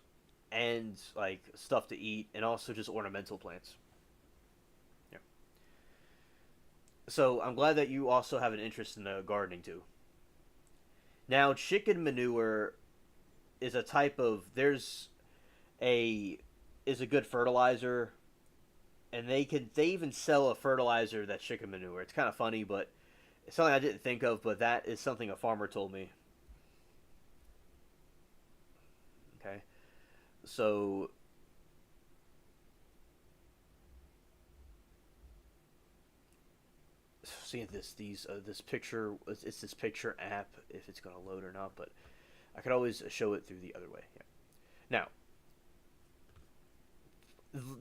and like stuff to eat, and also just ornamental plants. Yeah. So I'm glad that you also have an interest in gardening too. Now, chicken manure is a type of a is a good fertilizer, and they even sell a fertilizer that's chicken manure. It's kind of funny, but it's something I didn't think of. But that is something a farmer told me. Okay, so see this picture. It's this picture app if it's going to load or not, but I could always show it through the other way. Yeah. Now,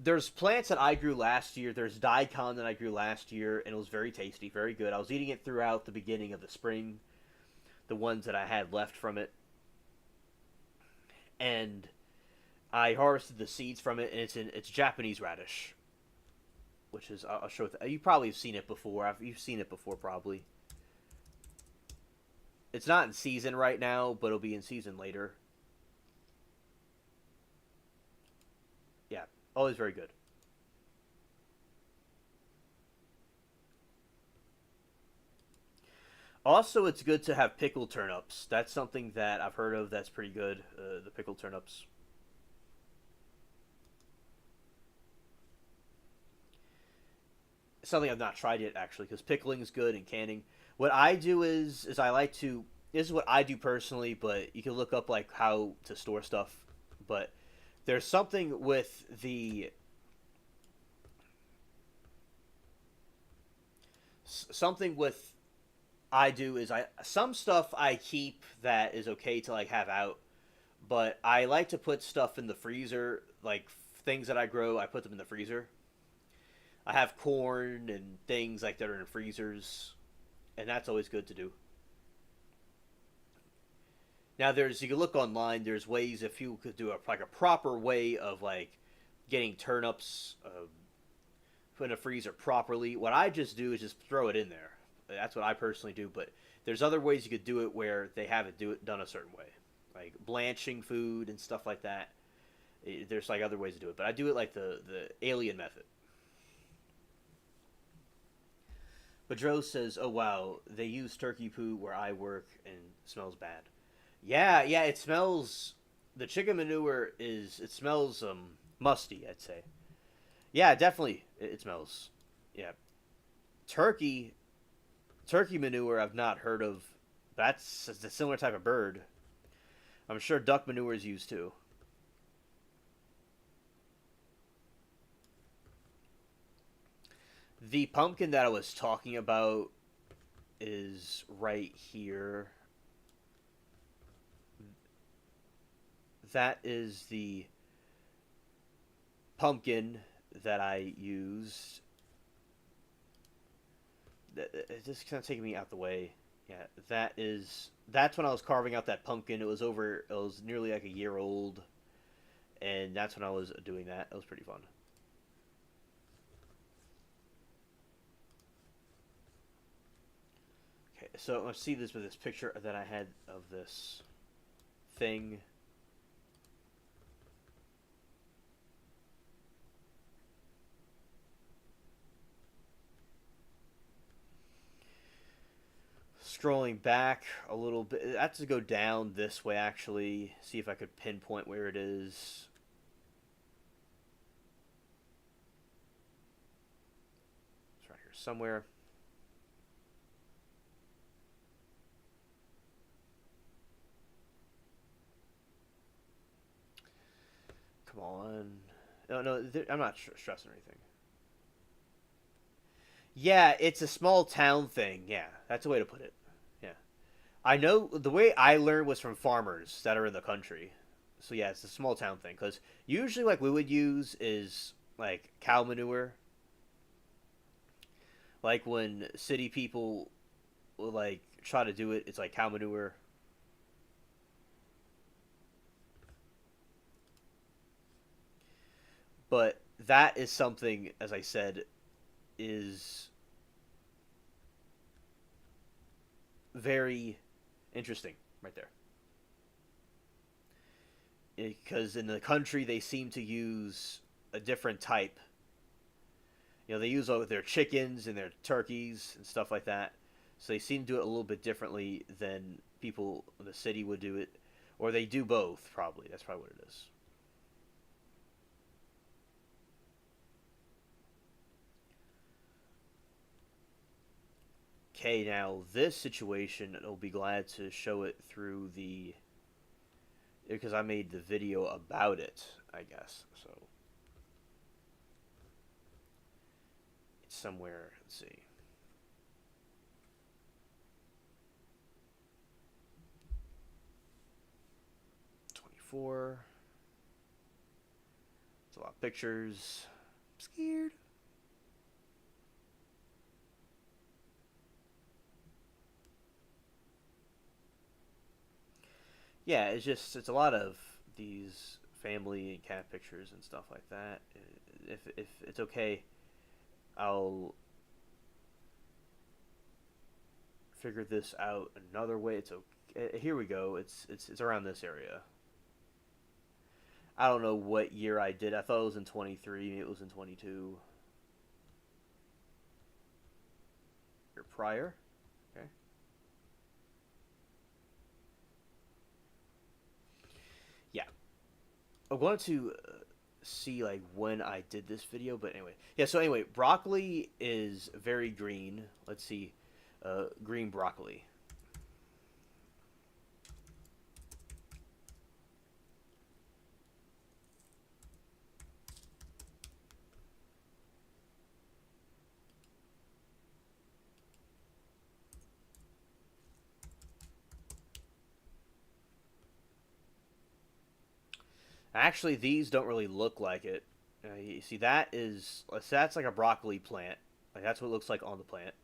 there's plants that I grew last year. There's daikon that I grew last year, and it was very tasty, very good. I was eating it throughout the beginning of the spring, the ones that I had left from it, and I harvested the seeds from it, and it's Japanese radish, which is I'll show it. You probably have seen it before. You've seen it before probably. It's not in season right now, but it'll be in season later. Yeah, always very good. Also, it's good to have pickled turnips. That's something that I've heard of. That's pretty good. The pickled turnips. Something I've not tried yet actually, because pickling is good and canning. What I do is I like to. This is what I do personally, but you can look up like how to store stuff. But there's something with the something with I do is I some stuff I keep that is okay to like have out, but I like to put stuff in the freezer, like things that I grow. I put them in the freezer. I have corn and things like that are in freezers, and that's always good to do. Now, there's you can look online. There's ways if you could do like a proper way of like getting turnips put in a freezer properly. What I just do is just throw it in there. That's what I personally do. But there's other ways you could do it where they have it do it done a certain way, like blanching food and stuff like that. There's like other ways to do it, but I do it like the alien method. But Dro says, "Oh wow, they use turkey poo where I work and it smells bad." Yeah, yeah, it smells. The chicken manure is it smells musty. I'd say. Yeah, definitely it smells. Yeah, turkey turkey manure I've not heard of. That's a similar type of bird. I'm sure duck manure is used too. The pumpkin that I was talking about is right here. That is the pumpkin that I used. It's just kind of taking me out the way. Yeah, that's when I was carving out that pumpkin. It was over. It was nearly like a year old, and that's when I was doing that. It was pretty fun. Okay, so let's see this with this picture that I had of this thing. Scrolling back a little bit, I have to go down this way actually. See if I could pinpoint where it is. It's right here somewhere. Come on. No, no, I'm not stressing anything. Yeah, it's a small town thing. Yeah, that's a way to put it. Yeah. I know the way I learned was from farmers that are in the country. So yeah, it's a small town thing because usually like we would use is like cow manure. Like when city people will like try to do it, it's like cow manure. But that is something, as I said, is very interesting right there. Because in the country they seem to use a different type. They use all their chickens and their turkeys and stuff like that. So they seem to do it a little bit differently than people in the city would do it, or they do both. Probably that's probably what it is. Okay, now this situation, I'll be glad to show it through the because I made the video about it, I guess. So it's somewhere. Let's see. 24. It's a lot of pictures. I'm scared. Yeah, it's a lot of these family and cat pictures and stuff like that. If it's okay, I'll figure this out another way. It's okay. Here we go. It's around this area. I don't know what year I did. I thought it was in 23. Maybe it was in 22. Year prior. Okay. Yeah. I wanted to see like when I did this video, but anyway. Yeah. So anyway, broccoli is very green. Let's see, green broccoli. Actually, these don't really look like it. You see, that's like a broccoli plant. Like that's what it looks like on the plant.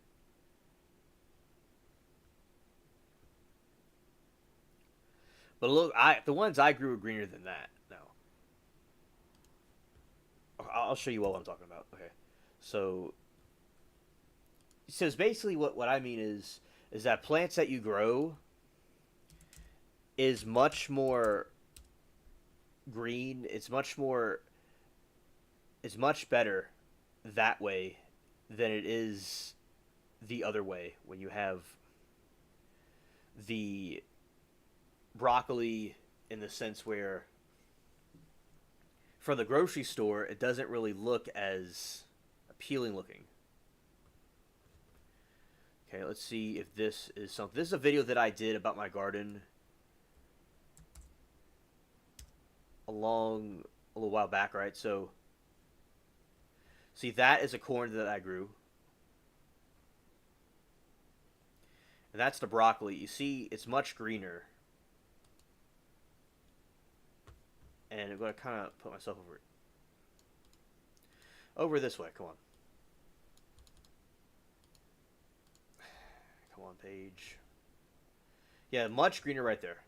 But look, the ones I grew are greener than that. No, I'll show you what I'm talking about. Okay, so basically what I mean is that plants that you grow is much more green. It's much better that way than it is the other way when you have the broccoli in the sense where from the grocery store it doesn't really look as appealing looking. Okay, let's see if this is something. This is a video that I did about my garden a little while back, right? So see, that is a corn that I grew. And that's the broccoli. You see, it's much greener. And I'm going to kind of put myself over it. Over this way, come on. Come on, page. Yeah, much greener right there.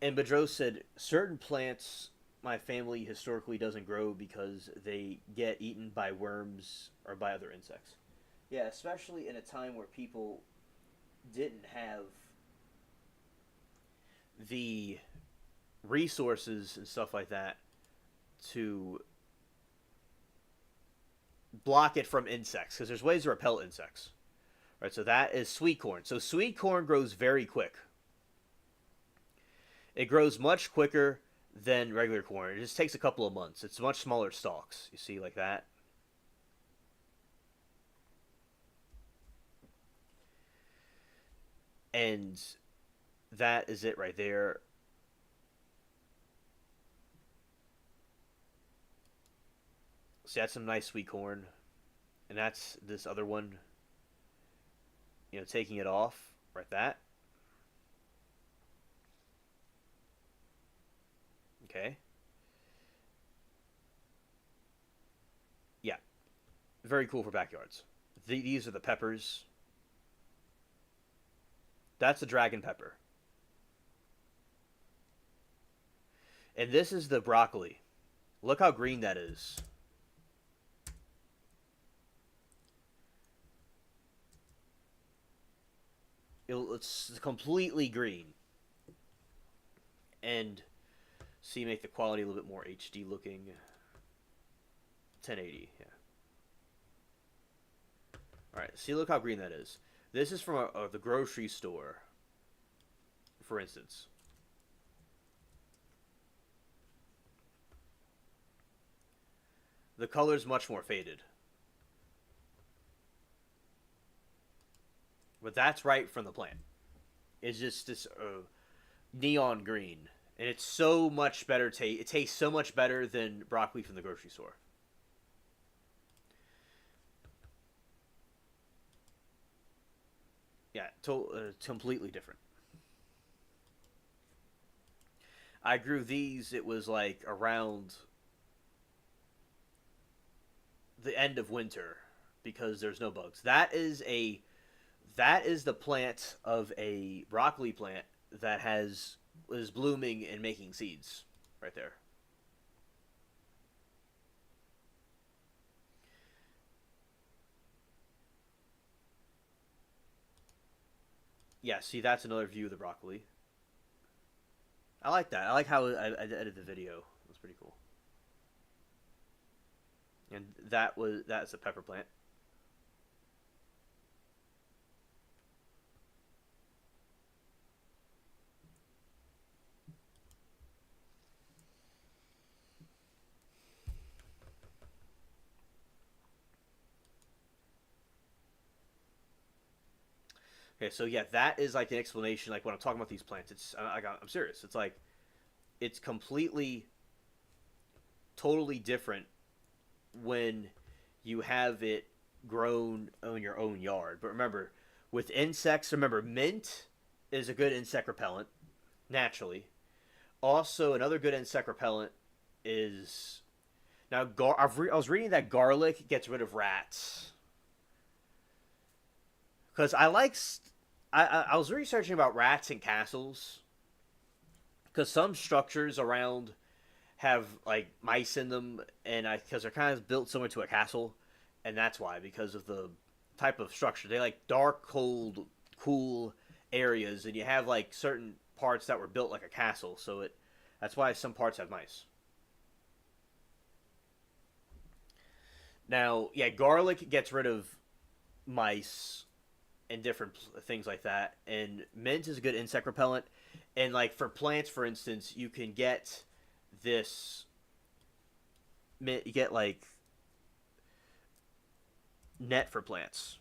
And Bedros said, certain plants my family historically doesn't grow because they get eaten by worms or by other insects. Yeah, especially in a time where people didn't have the resources and stuff like that to block it from insects, because there's ways to repel insects. Right, so that is sweet corn. So sweet corn grows very quick. It grows much quicker than regular corn. It just takes a couple of months. It's much smaller stalks. You see, like that. And that is it right there. See, that's some nice sweet corn. And that's this other one. You know, taking it off. Right, that. Okay. Yeah. Very cool for backyards. These are the peppers. That's the dragon pepper. And this is the broccoli. Look how green that is. It's completely green. And see, make the quality a little bit more HD looking. 1080, yeah. Alright, see, look how green that is. This is from the grocery store, for instance. The color's much more faded. But that's right from the plant. It's just this neon green. And it's so much better taste. It tastes so much better than broccoli from the grocery store. Yeah, completely different. I grew these. It was like around the end of winter because there's no bugs. That is the plant of a broccoli plant that has is blooming and making seeds right there. Yeah, see, that's another view of the broccoli. I like that. I like how I edited the video. That's pretty cool. And that's a pepper plant. Okay, so yeah, that is like an explanation. Like when I'm talking about these plants, I'm serious. It's like it's completely, totally different when you have it grown on your own yard. But remember, with insects, remember mint is a good insect repellent naturally. Also, another good insect repellent is now. I was reading that garlic gets rid of rats because I was researching about rats and castles because some structures around have like mice in them, and because they're kind of built similar to a castle, and that's why because of the type of structure they like dark, cold, cool areas, and you have like certain parts that were built like a castle, so it that's why some parts have mice. Now, yeah, garlic gets rid of mice and different things like that, and mint is a good insect repellent. And like for plants, for instance, you can get this. You get like net for plants.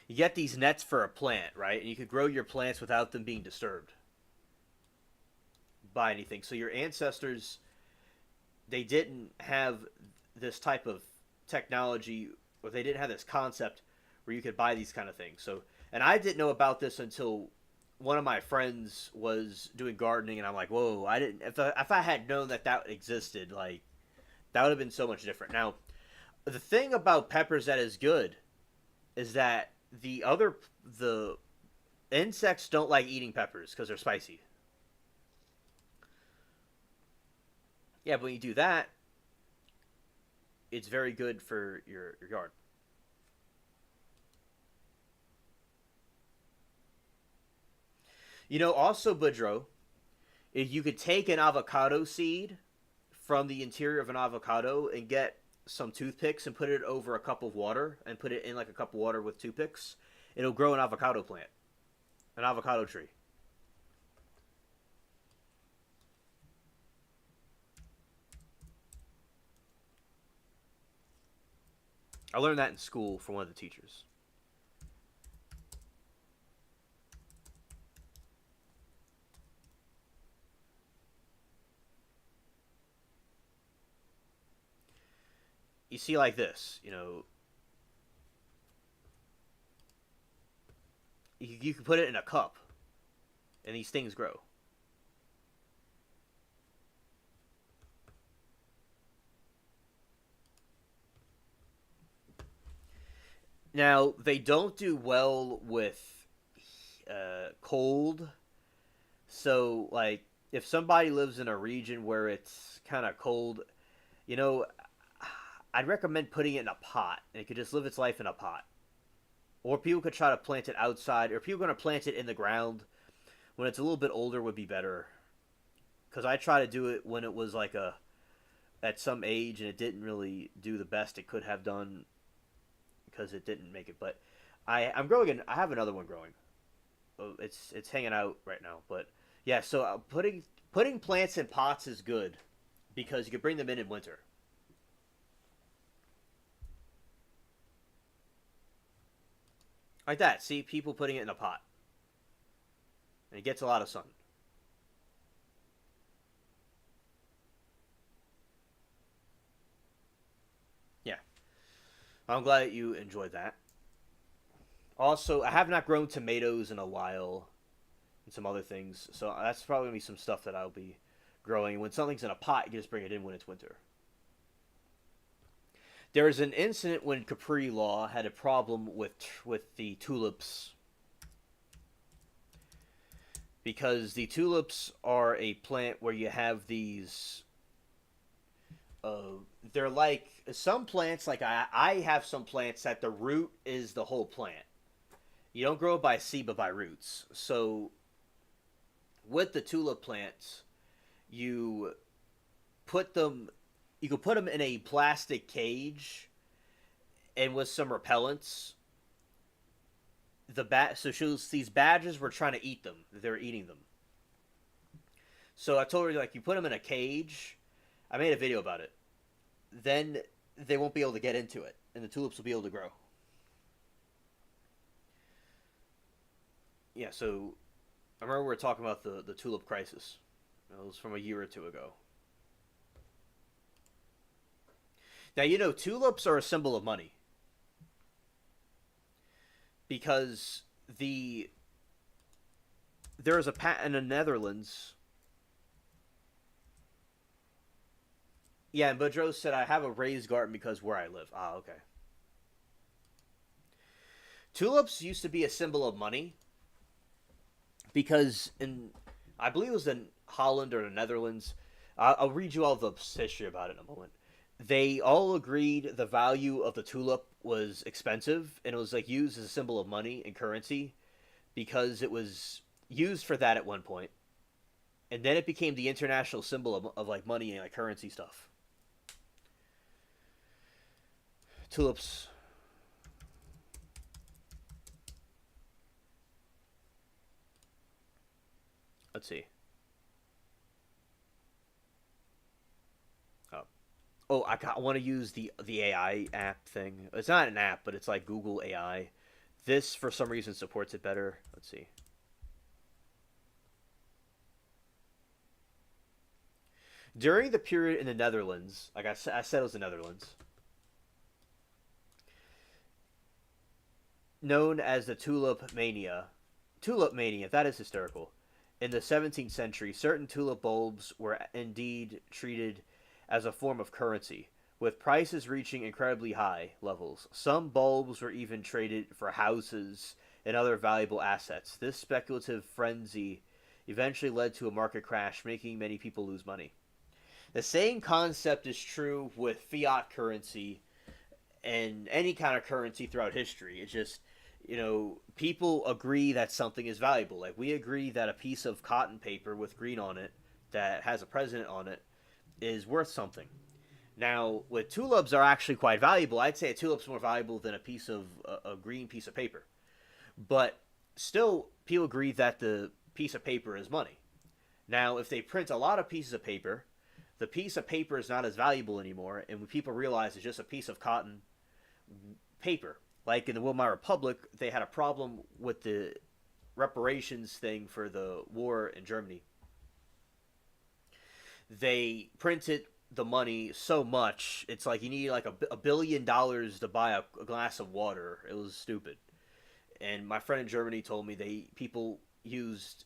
You get these nets for a plant, right? And you could grow your plants without them being disturbed by anything. So your ancestors, they didn't have this type of technology, or they didn't have this concept where you could buy these kind of things. So, and I didn't know about this until one of my friends was doing gardening, and I'm like, whoa! I didn't. If I had known that that existed, like that would have been so much different. Now, the thing about peppers that is good is that the insects don't like eating peppers because they're spicy. Yeah, but when you do that, it's very good for your yard. You know, also, Boudreaux, if you could take an avocado seed from the interior of an avocado and get some toothpicks and put it over a cup of water and put it in like a cup of water with toothpicks, it'll grow an avocado plant, an avocado tree. I learned that in school from one of the teachers. You see, like this, you know, you can put it in a cup, and these things grow. Now they don't do well with cold. So like if somebody lives in a region where it's kind of cold, you know, I'd recommend putting it in a pot, and it could just live its life in a pot. Or people could try to plant it outside, or people are going to plant it in the ground when it's a little bit older would be better. Because I tried to do it when it was like a at some age, and it didn't really do the best it could have done because it didn't make it. But I'm growing. I have another one growing. It's hanging out right now. But yeah, so putting plants in pots is good because you can bring them in winter. Like that. See people putting it in a pot, and it gets a lot of sun. Yeah. I'm glad that you enjoyed that. Also, I have not grown tomatoes in a while and some other things, so that's probably going to be some stuff that I'll be growing. When something's in a pot, you just bring it in when it's winter. There was an incident when Capri Law had a problem with the tulips because the tulips are a plant where you have these. They're like some plants. Like I have some plants that the root is the whole plant. You don't grow it by seed, but by roots. So with the tulip plants, you put them. You can put them in a plastic cage and with some repellents. These badgers were trying to eat them. They were eating them. So I told her like you put them in a cage. I made a video about it. Then they won't be able to get into it, and the tulips will be able to grow. Yeah. So I remember we were talking about the tulip crisis. It was from a year or two ago. Now tulips are a symbol of money because the there is a patent in the Netherlands. Yeah, and Boudreaux said I have a raised garden because where I live. Ah, okay. Tulips used to be a symbol of money because I believe it was in Holland or the Netherlands. I'll read you all the history about it in a moment. They all agreed the value of the tulip was expensive and it was like used as a symbol of money and currency because it was used for that at one point, and then it became the international symbol of like money and like currency stuff. Tulips. Let's see. Oh, I want to use the AI app thing. It's not an app, but it's like Google AI. This for some reason supports it better. Let's see. During the period in the Netherlands, like I said, it was the Netherlands, known as the Tulip Mania. Tulip Mania, that is hysterical. In the 17th century, certain tulip bulbs were indeed treated as a form of currency, with prices reaching incredibly high levels. Some bulbs were even traded for houses and other valuable assets. This speculative frenzy eventually led to a market crash, making many people lose money. The same concept is true with fiat currency and any kind of currency throughout history. It's just, people agree that something is valuable. Like we agree that a piece of cotton paper with green on it that has a president on it is worth something. Now, with tulips are actually quite valuable. I'd say a tulip's more valuable than a green piece of paper. But still, people agree that the piece of paper is money. Now, if they print a lot of pieces of paper, the piece of paper is not as valuable anymore, and when people realize it's just a piece of cotton paper. Like in the Weimar Republic, they had a problem with the reparations thing for the war in Germany. They printed the money so much, it's like you need like $1 billion to buy a glass of water. It was stupid. And my friend in Germany told me people used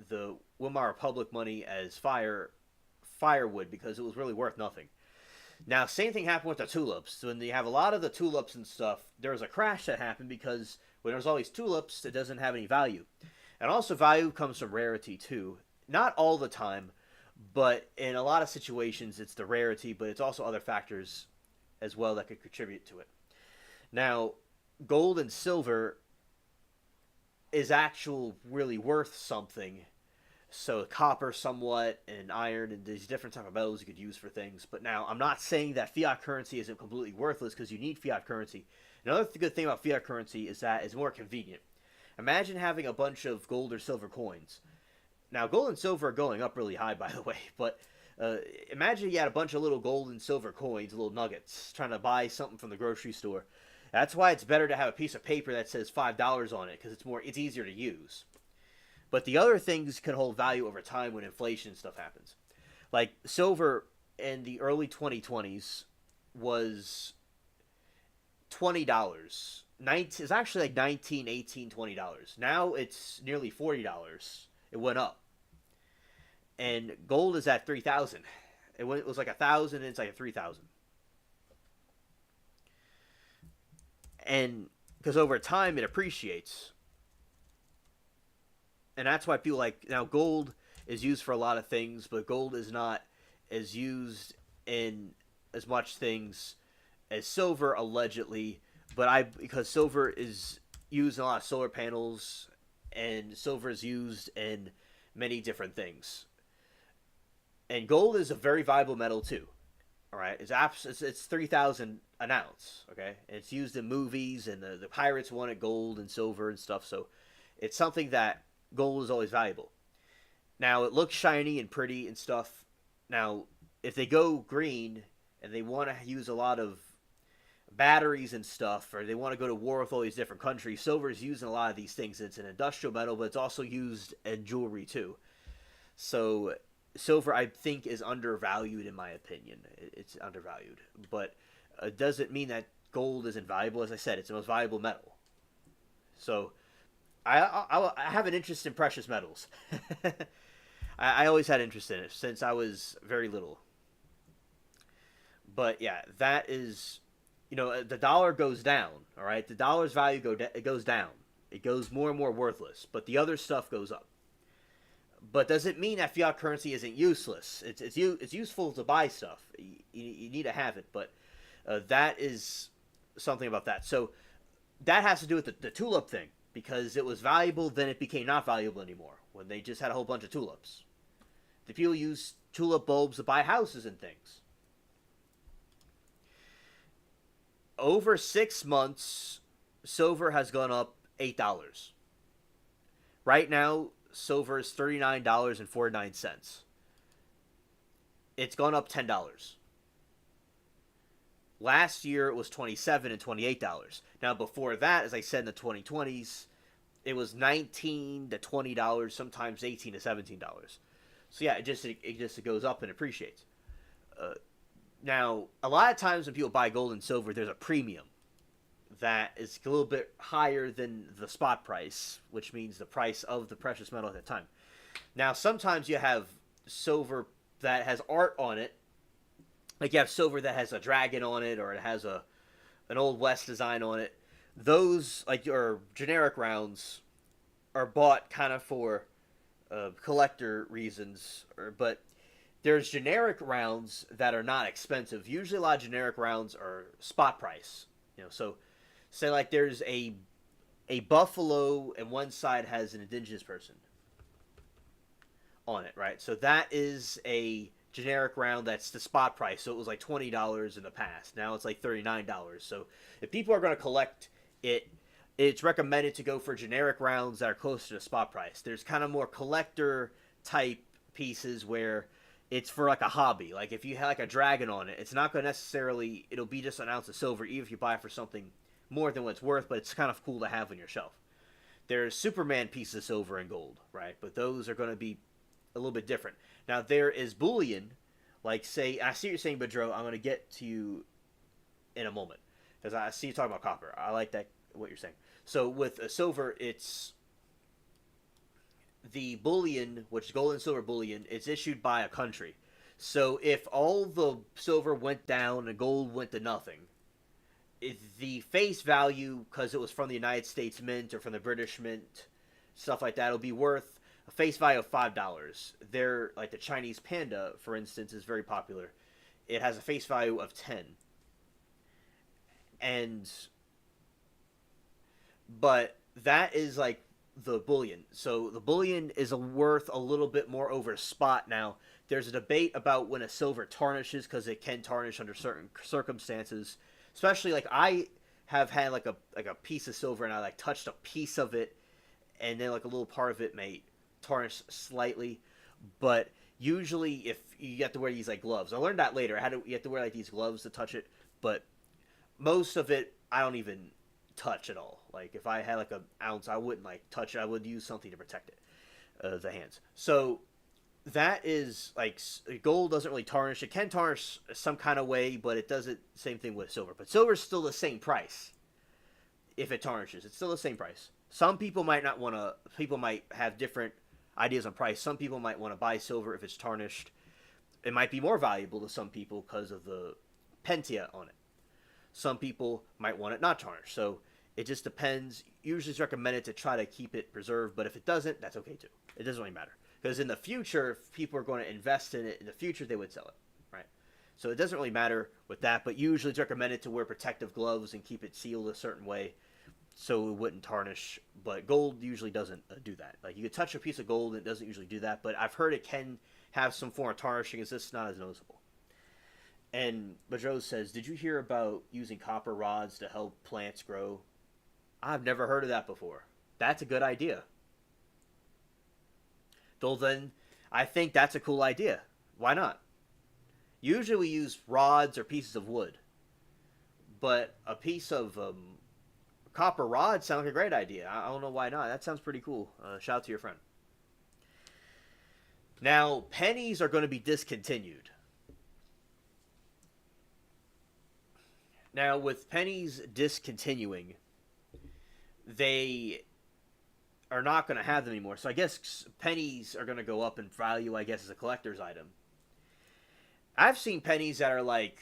the Weimar Republic money as firewood because it was really worth nothing. Now, same thing happened with the tulips. When you have a lot of the tulips and stuff, there was a crash that happened because when there's all these tulips, it doesn't have any value. And also, value comes from rarity, too. Not all the time, but in a lot of situations, it's the rarity, but it's also other factors as well that could contribute to it. Now, gold and silver is actual really worth something. So copper somewhat and iron and these different type of metals you could use for things. But now I'm not saying that fiat currency isn't completely worthless because you need fiat currency. Another good thing about fiat currency is that it's more convenient. Imagine having a bunch of gold or silver coins. Now gold and silver are going up really high, by the way, but imagine you had a bunch of little gold and silver coins, little nuggets, trying to buy something from the grocery store. That's why it's better to have a piece of paper that says $5 on it because it's easier to use. But the other things can hold value over time when inflation stuff happens. Like silver in the early 2020s was $20. It's actually like 19, 18, $20. Now it's nearly $40. It went up. And gold is at 3,000. It was like 1,000 and it's like 3,000. And because over time it appreciates. And that's why people like now gold is used for a lot of things, but gold is not as used in as much things as silver allegedly. But because silver is used in a lot of solar panels, and silver is used in many different things. And gold is a very valuable metal too. All right, it's 3,000 an ounce. Okay, and it's used in movies, and the pirates wanted gold and silver and stuff. So it's something that gold is always valuable. Now it looks shiny and pretty and stuff. Now if they go green and they want to use a lot of batteries and stuff, or they want to go to war with all these different countries, silver is used in a lot of these things. It's an industrial metal, but it's also used in jewelry too. So silver, I think, is undervalued in my opinion. It's undervalued, but it doesn't mean that gold isn't valuable. As I said, it's the most valuable metal. So I have an interest in precious metals. I always had interest in it since I was very little. But yeah, that is, the dollar goes down. All right, the dollar's value it goes down. It goes more and more worthless. But the other stuff goes up. But does it mean that fiat currency isn't useless? It's useful to buy stuff. You need to have it, but that is something about that. So that has to do with the tulip thing, because it was valuable, then it became not valuable anymore when they just had a whole bunch of tulips. The people use tulip bulbs to buy houses and things. Over 6 months, silver has gone up $8. Right now, silver is $39.49. It's gone up $10. Last year it was $27 and $28. Now before that, as I said, in the 2020s, it was $19 to $20, sometimes $18 to $17. So yeah, it just goes up and appreciates. Now a lot of times when people buy gold and silver, there's a premium that is a little bit higher than the spot price, which means the price of the precious metal at that time. Now, sometimes you have silver that has art on it. Like you have silver that has a dragon on it, or it has an Old West design on it. Those, like your generic rounds, are bought kind of for collector reasons. But there's generic rounds that are not expensive. Usually a lot of generic rounds are spot price. So say like there's a buffalo and one side has an indigenous person on it, right? So that is a generic round that's the spot price. So it was like $20 in the past. Now it's like $39. So if people are going to collect it, it's recommended to go for generic rounds that are closer to spot price. There's kind of more collector type pieces where it's for like a hobby. Like if you have like a dragon on it, it's not going to necessarily, it'll be just an ounce of silver, even if you buy it for something more than what it's worth, but it's kind of cool to have on your shelf. There's Superman pieces of silver and gold, right? But those are going to be a little bit different. Now there is bullion, like say, I see what you're saying, Bedro. I'm going to get to you in a moment, because I see you talking about copper. I like that, what you're saying. So with silver, it's the bullion, which is gold and silver bullion. It's issued by a country. So if all the silver went down and gold went to nothing, the face value, because it was from the United States Mint or from the British Mint, stuff like that, it'll be worth a face value of $5. They're like the Chinese panda, for instance, is very popular. It has a face value of 10. But that is like the bullion. So the bullion is worth a little bit more over spot now. There's a debate about when a silver tarnishes, because it can tarnish under certain circumstances. Especially like I have had like a piece of silver, and I like touched a piece of it, and then like a little part of it may tarnish slightly. But usually, if you have to wear these like gloves, I learned that later. You have to wear like these gloves to touch it. But most of it, I don't even touch at all. Like if I had like an ounce, I wouldn't like touch it. I would use something to protect it, the hands. So that is like gold doesn't really tarnish. It can tarnish some kind of way, but it doesn't. Same thing with silver. But silver's still the same price. If it tarnishes, it's still the same price. Some people might not want to. People might have different ideas on price. Some people might want to buy silver if it's tarnished. It might be more valuable to some people because of the pentia on it. Some people might want it not tarnished. So it just depends. Usually it's recommended to try to keep it preserved, but if it doesn't, that's okay too. It doesn't really matter. Because in the future, if people are going to invest in it in the future, they would sell it, right? So it doesn't really matter with that, but usually it's recommended to wear protective gloves and keep it sealed a certain way so it wouldn't tarnish. But gold usually doesn't do that. Like you could touch a piece of gold and it doesn't usually do that, but I've heard it can have some form of tarnishing. It's just not as noticeable. And Bajo says, did you hear about using copper rods to help plants grow? I've never heard of that before. That's a good idea. Though then, I think that's a cool idea. Why not? Usually we use rods or pieces of wood. But a piece of copper rod sounds like a great idea. I don't know why not. That sounds pretty cool. Shout out to your friend. Now, pennies are going to be discontinued. Now, with pennies discontinuing, they are not going to have them anymore. So I guess pennies are going to go up in value, I guess, as a collector's item. I've seen pennies that are like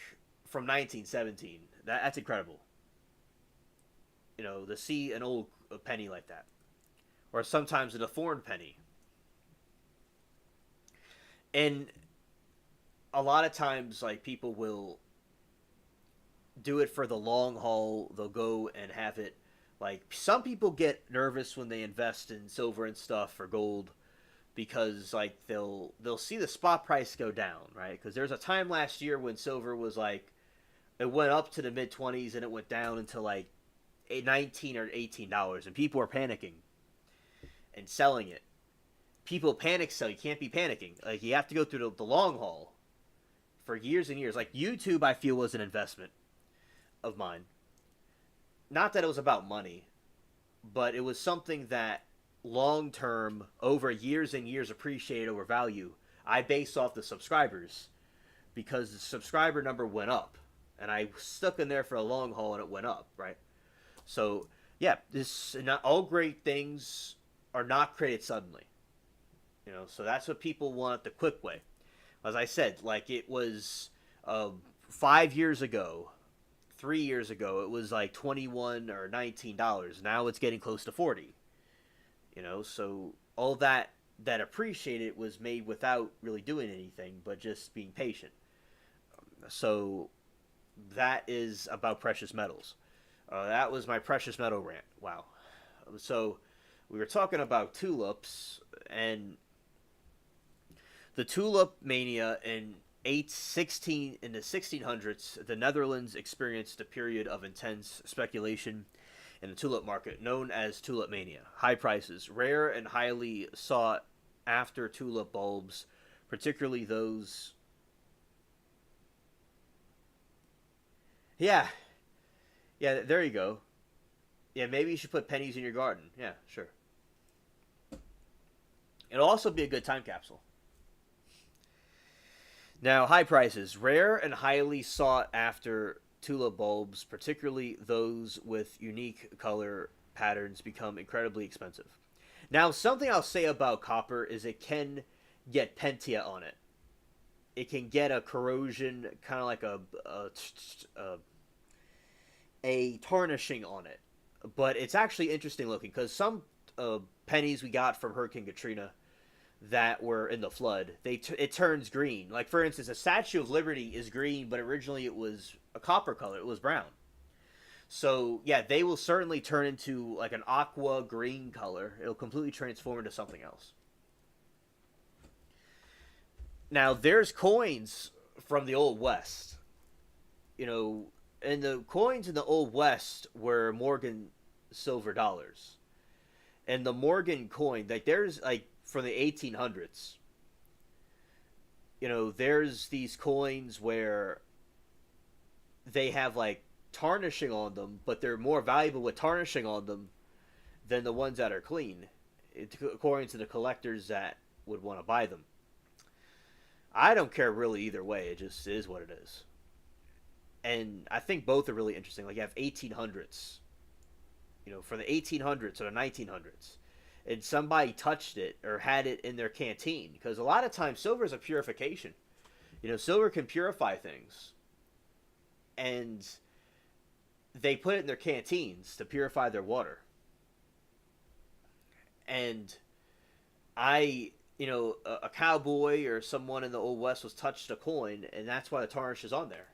from 1917. That's incredible. You know, to see an old penny like that. Or sometimes a deformed penny. And a lot of times, like, people will do it for the long haul. They'll go and have it. Like, some people get nervous when they invest in silver and stuff or gold because, like, they'll see the spot price go down, right? Because there's a time last year when silver was, like, it went up to the mid-20s and it went down into, like, $19 or $18, and people were panicking and selling it. People panic sell. You can't be panicking. Like, you have to go through the long haul for years and years. Like, YouTube, I feel, was an investment of mine. Not that it was about money, but it was something that long-term, over years and years, appreciated over value. I based off the subscribers because the subscriber number went up, and I stuck in there for a long haul, and it went up, right? So, yeah, not all great things are not created suddenly. You know, so that's what people want the quick way. As I said, like it was 5 years ago, 3 years ago, it was like $21 or $19. Now it's getting close to 40. You know, so all that appreciated was made without really doing anything, but just being patient. So that is about precious metals. That was my precious metal rant. Wow. So we were talking about tulips and the tulip mania in the 1600s. The Netherlands experienced a period of intense speculation in the tulip market, known as tulip mania. High prices, rare and highly sought after tulip bulbs, particularly those. Yeah, there you go. Yeah, maybe you should put pennies in your garden. Yeah, sure. It'll also be a good time capsule. Now, high prices. Rare and highly sought after tulip bulbs, particularly those with unique color patterns, become incredibly expensive. Now, something I'll say about copper is it can get pentia on it. It can get a corrosion, kind of like a tarnishing on it. But it's actually interesting looking because some pennies we got from Hurricane Katrina that were in the flood, it turns green. Like, for instance, a Statue of Liberty is green, but originally it was a copper color. It was brown. So, yeah, they will certainly turn into, like, an aqua green color. It'll completely transform into something else. Now, there's coins from the Old West. You know, and the coins in the Old West were Morgan silver dollars. And the Morgan coin, like, there's, like, from the 1800s, you know, there's these coins where they have, like, tarnishing on them, but they're more valuable with tarnishing on them than the ones that are clean, according to the collectors that would want to buy them. I don't care really either way. It just is what it is. And I think both are really interesting. Like you have 1800s, for the 1800s or the 1900s, and somebody touched it or had it in their canteen. Because a lot of times silver is a purification. Silver can purify things, and they put it in their canteens to purify their water. And a cowboy or someone in the old west was touched a coin, and that's why the tarnish is on there.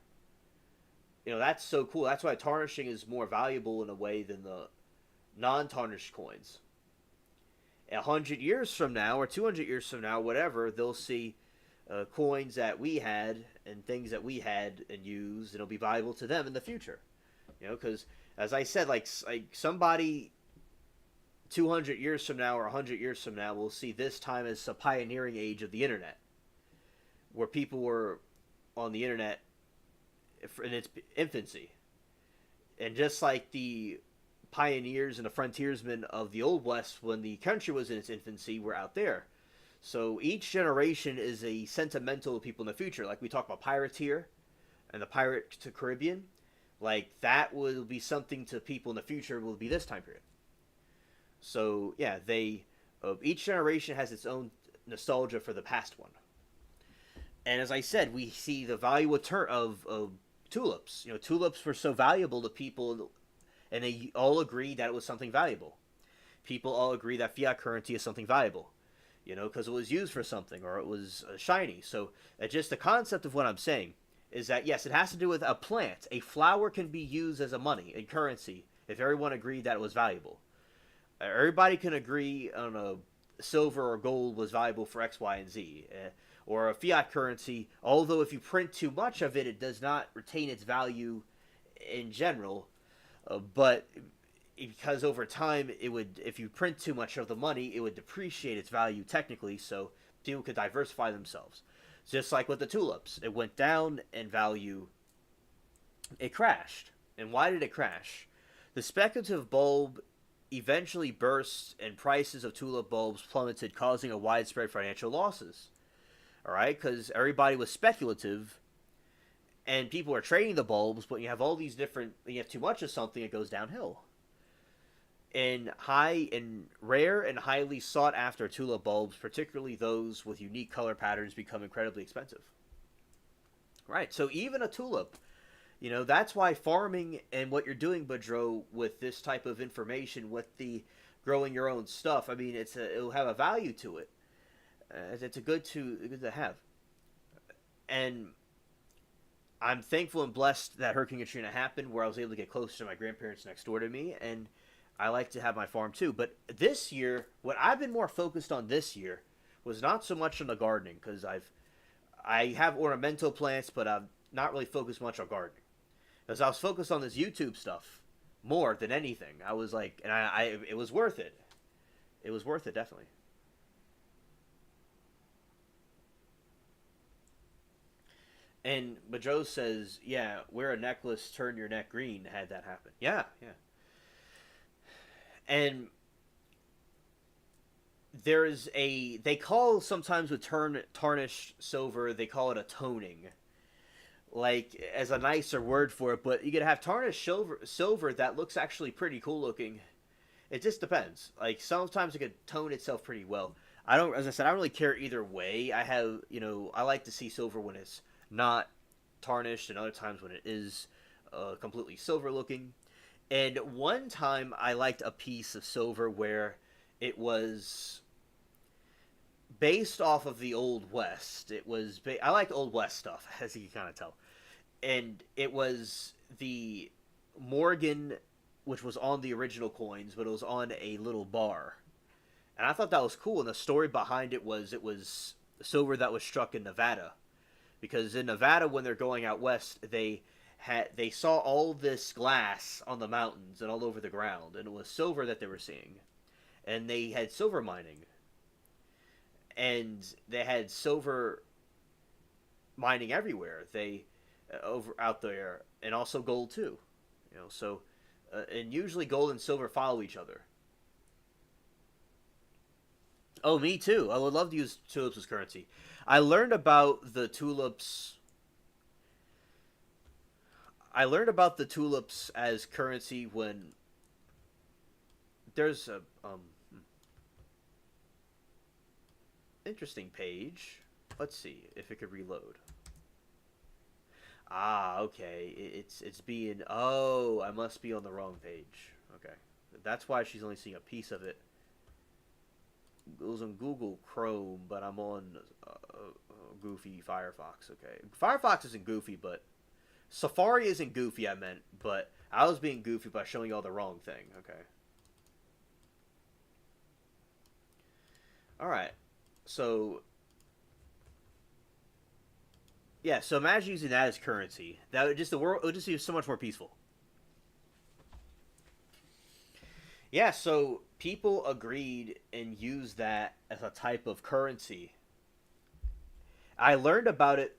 That's so cool. That's why tarnishing is more valuable in a way than the non-tarnished coins. 100 years from now or 200 years from now, whatever, they'll see coins that we had and things that we had and used, and it'll be valuable to them in the future. Because as I said, like somebody 200 years from now or 100 years from now will see this time as a pioneering age of the internet, where people were on the internet in its infancy. And just like the pioneers and the frontiersmen of the Old West when the country was in its infancy were out there. So each generation is a sentimental people in the future. Like we talk about pirateer and the pirate to Caribbean. Like that will be something to people in the future will be this time period. So yeah, each generation has its own nostalgia for the past one. And as I said, we see the value of tulips. Tulips were so valuable to people, and they all agreed that it was something valuable. People all agree that fiat currency is something valuable, because it was used for something or it was shiny. So just the concept of what I'm saying is that, yes, it has to do with a plant. A flower can be used as a money, a currency, if everyone agreed that it was valuable. Everybody can agree on a silver or gold was valuable for X, Y, and Z. Or a fiat currency, although if you print too much of it, it does not retain its value in general. But because over time, if you print too much of the money, it would depreciate its value technically, so people could diversify themselves. Just like with the tulips. It went down in value. It crashed. And why did it crash? The speculative bulb eventually burst and prices of tulip bulbs plummeted, causing a widespread financial losses. All right, because everybody was speculative, and people are trading the bulbs. But you have all these different. You have too much of something, it goes downhill. And rare and highly sought after tulip bulbs, particularly those with unique color patterns, become incredibly expensive. Right. So even a tulip, that's why farming and what you're doing, Boudreaux, with this type of information, with the growing your own stuff. I mean, it'll have a value to it. It's a good to have, and I'm thankful and blessed that Hurricane Katrina happened, where I was able to get close to my grandparents next door to me, and I like to have my farm too. But this year, what I've been more focused on this year was not so much on the gardening, because I have ornamental plants, but I've not really focused much on gardening, because I was focused on this YouTube stuff more than anything. I was like, and it was worth it. It was worth it, definitely. And Bajo says, yeah, wear a necklace, turn your neck green, had that happen. Yeah, yeah. And they call sometimes with tarnished silver, they call it a toning. Like, as a nicer word for it, but you could have tarnished silver that looks actually pretty cool looking. It just depends. Like, sometimes it could tone itself pretty well. As I said, I don't really care either way. I like to see silver when it's not tarnished, and other times when it is completely silver looking. And one time I liked a piece of silver where it was based off of the Old West. I like Old West stuff, as you can kind of tell. And it was the Morgan, which was on the original coins, but it was on a little bar. And I thought that was cool. And the story behind it was silver that was struck in Nevada. Because in Nevada, when they're going out west, they saw all this glass on the mountains and all over the ground, and it was silver that they were seeing. And they had silver mining. And they had silver mining everywhere. They over out there, and also gold too. And usually gold and silver follow each other. Oh, me too. I would love to use tulips as currency. I learned about the tulips. I learned about the tulips as currency when there's a interesting page. Let's see if it could reload. Ah, okay. It's being. Oh, I must be on the wrong page. Okay, that's why she's only seeing a piece of it. It was on Google Chrome, but I'm on Goofy Firefox. Okay, Firefox isn't goofy, but Safari isn't goofy. I meant, but I was being goofy by showing you all the wrong thing. Okay. All right. So yeah. So imagine using that as currency. That would just the world would just be so much more peaceful. Yeah. So people agreed and used that as a type of currency. I learned about it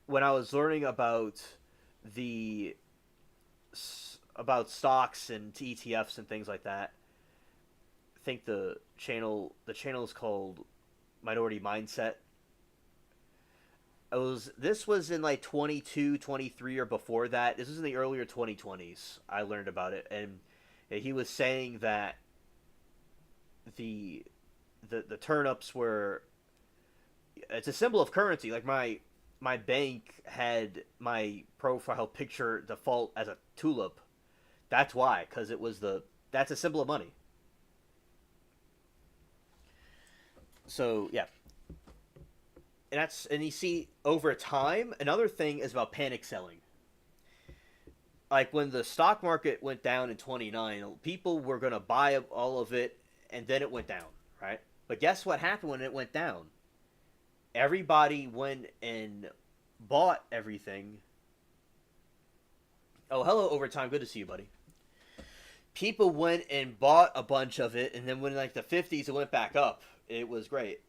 when I was learning the about stocks and ETFs and things like that. I think the channel is called Minority Mindset. This was in like 22, 23, or before that. This was in the earlier 2020s. I learned about it, and he was saying that the the turnips were it's a symbol of currency. Like my bank had my profile picture default as a tulip. That's why, because it was the that's a symbol of money. So yeah, and you see over time. Another thing is about panic selling. Like when the stock market went down in 29, people were gonna buy all of it, and then it went down, right? But guess what happened when it went down? Everybody went and bought everything. Oh, hello, overtime. Good to see you, buddy. People went and bought a bunch of it, and then when like the 50s, it went back up. It was great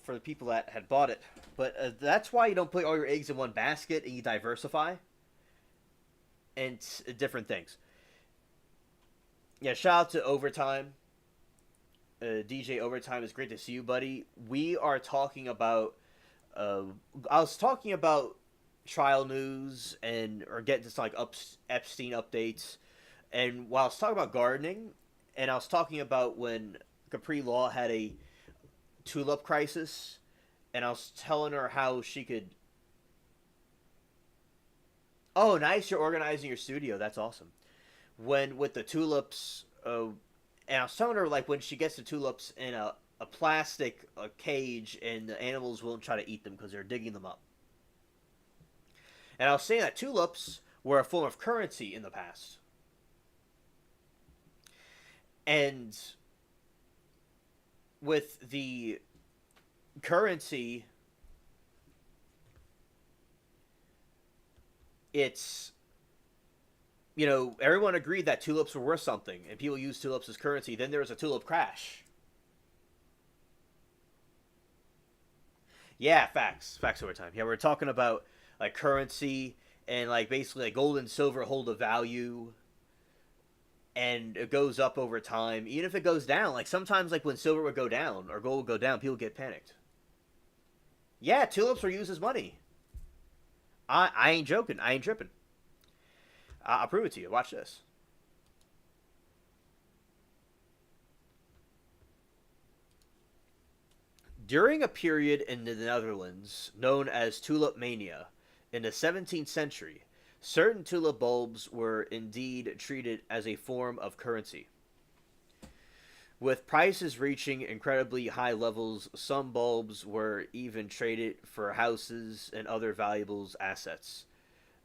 for the people that had bought it. But that's why you don't put all your eggs in one basket and you diversify and different things. Yeah, shout out to Overtime. DJ Overtime, is great to see you, buddy. We are talking about. Uh, I was talking about trial news and or getting to like Epstein updates, and while I was talking about gardening, and I was talking about when Capri Law had a tulip crisis, and I was telling her how she could. Oh, nice! You're organizing your studio. That's awesome. When with the tulips, and I was telling her like when she gets the tulips in a plastic cage, and the animals won't try to eat them because they're digging them up. And I was saying that tulips were a form of currency in the past, and with the currency, it's everyone agreed that tulips were worth something, and people used tulips as currency. Then there was a tulip crash. Yeah, facts over time. Yeah, we're talking about like currency and like basically like gold and silver hold a value, and it goes up over time. Even if it goes down, like sometimes like when silver would go down or gold would go down, people get panicked. Yeah, tulips were used as money. I ain't joking. I ain't tripping. I'll prove it to you. Watch this. During a period in the Netherlands known as Tulip Mania in the 17th century, certain tulip bulbs were indeed treated as a form of currency. With prices reaching incredibly high levels, some bulbs were even traded for houses and other valuable assets.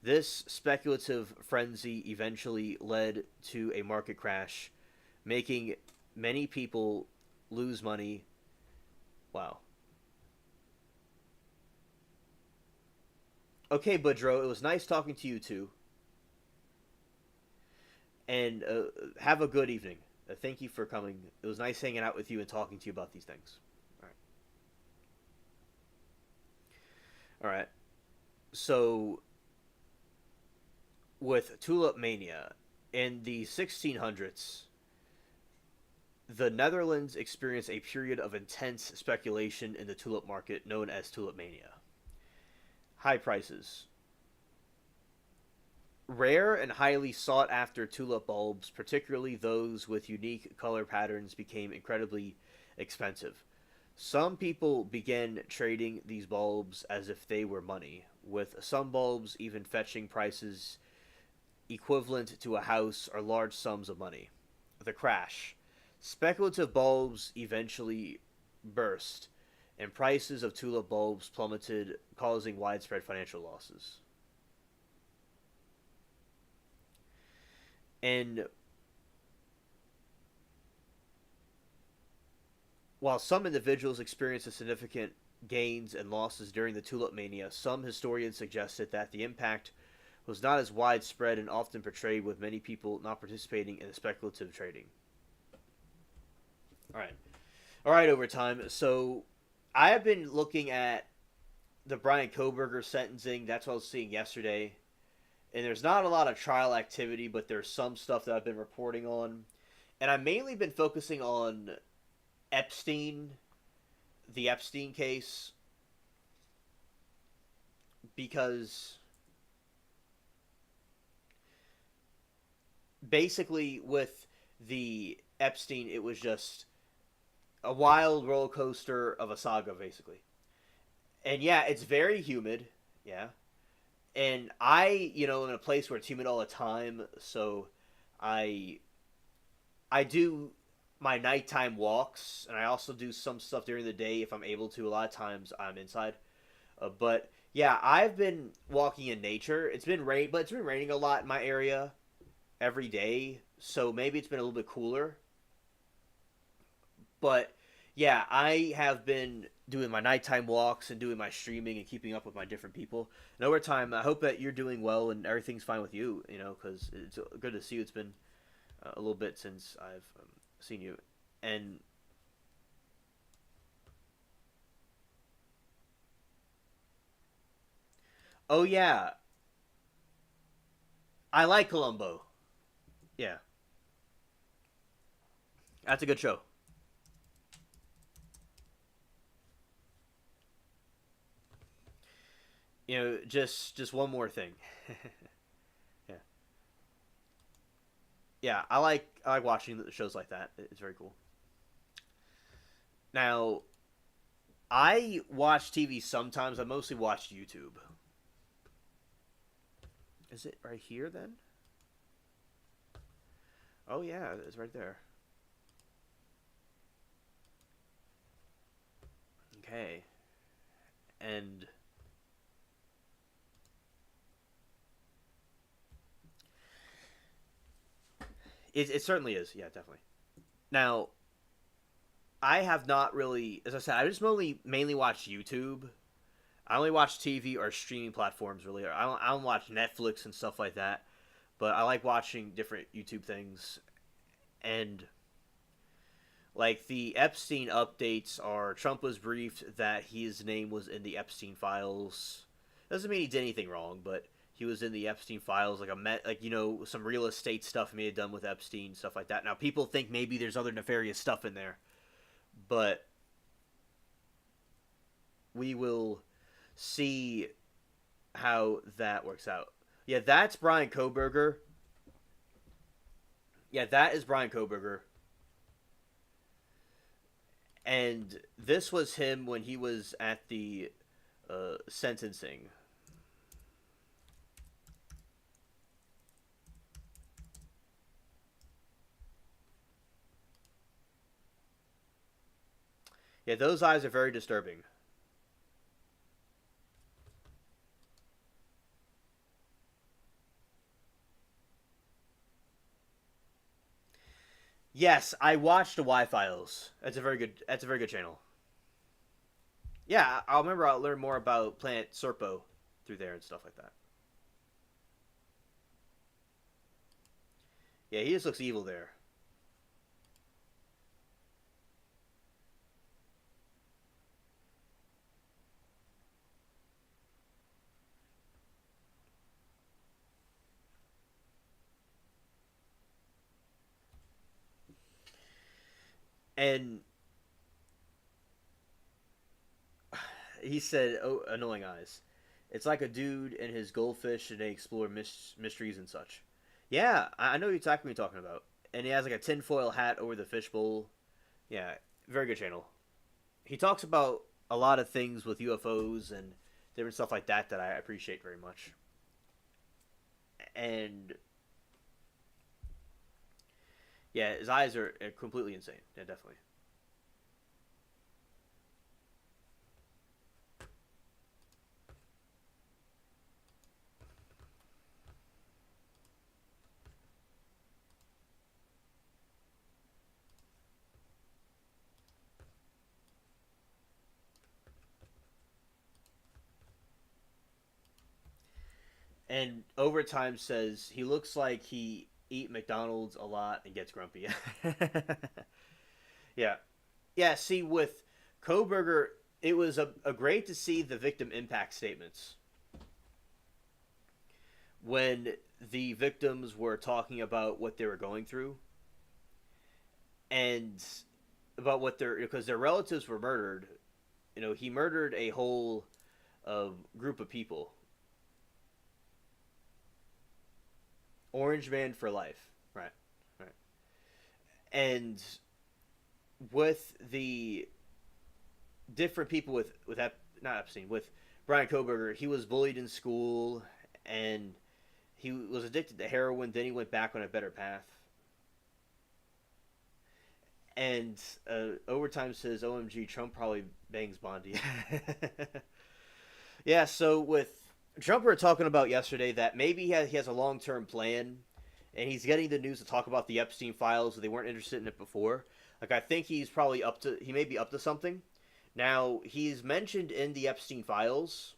This speculative frenzy eventually led to a market crash, making many people lose money. Wow. Okay, Budro, it was nice talking to you too, and have a good evening. Thank you for coming. It was nice hanging out with you and talking to you about these things. All right. All right. So, with Tulip Mania in the 1600s, The Netherlands experienced a period of intense speculation in the tulip market known as tulip mania. High prices. Rare and highly sought after tulip bulbs, particularly those with unique color patterns, became incredibly expensive. Some people began trading these bulbs as if they were money, with some bulbs even fetching prices equivalent to a house or large sums of money. The crash. Speculative bulbs eventually burst, and prices of tulip bulbs plummeted, causing widespread financial losses. And while some individuals experienced significant gains and losses during the tulip mania, some historians suggested that the impact was not as widespread and often portrayed, with many people not participating in the speculative trading. All right. All right, Overtime. So I have been looking at the Brian Koberger sentencing. That's what I was seeing yesterday. And there's not a lot of trial activity, but there's some stuff that I've been reporting on. And I've mainly been focusing on Epstein, the Epstein case, because basically with the Epstein, it was just a wild roller coaster of a saga, basically. And yeah, it's very humid. Yeah. And I, in a place where it's humid all the time, so I I do my nighttime walks, and I also do some stuff during the day if I'm able to. A lot of times I'm inside, but yeah, I've been walking in nature. It's been rain, but it's been raining a lot in my area every day, so maybe it's been a little bit cooler. But yeah, I have been doing my nighttime walks and doing my streaming and keeping up with my different people. And over time, I hope that you're doing well and everything's fine with you. Because it's good to see you. It's been a little bit since I've seen you, and oh yeah, I like Columbo. Yeah, that's a good show. Just one more thing. Yeah, yeah, I like watching the shows like that. It's very cool. Now, I watch TV sometimes. I mostly watch YouTube. Is it right here then? Oh yeah, it's right there. Okay, and it certainly is. Yeah, definitely. Now, I have not really, as I said, I just mainly watch YouTube. I only watch TV or streaming platforms really. I don't watch Netflix and stuff like that. But I like watching different YouTube things. And like the Epstein updates are Trump was briefed that his name was in the Epstein files. Doesn't mean he did anything wrong, but he was in the Epstein files, like some real estate stuff he had done with Epstein, stuff like that. Now people think maybe there's other nefarious stuff in there, but we will see how that works out. Yeah, that's Brian Koberger. Yeah, that is Brian Koberger. And this was him when he was at the sentencing. Yeah, those eyes are very disturbing. Yes, I watched the Y Files. That's a very good. That's a very good channel. Yeah, I'll remember. I'll learn more about Planet Serpo through there and stuff like that. Yeah, he just looks evil there. And he said, "Oh, annoying eyes. It's like a dude and his goldfish, and they explore mysteries and such." Yeah, I know exactly what you're talking about. And he has like a tinfoil hat over the fishbowl. Yeah, very good channel. He talks about a lot of things with UFOs and different stuff like that that I appreciate very much. And yeah, his eyes are completely insane. Yeah, definitely. And Overtime says he looks like he eat McDonald's a lot and gets grumpy. Yeah, yeah. See, with Koberger, it was a great to see the victim impact statements when the victims were talking about what they were going through and about what their because their relatives were murdered. You know, he murdered a whole group of people. Orange man for life, right? Right. And with the different people with not Epstein with Brian Koberger, he was bullied in school and he was addicted to heroin. Then he went back on a better path. And Overtime says, "OMG, Trump probably bangs Bondi." Yeah. So with Trump, we were talking about yesterday that maybe he has a long term plan, and he's getting the news to talk about the Epstein files. They weren't interested in it before. Like I think he's probably up to he may be up to something. Now he's mentioned in the Epstein files,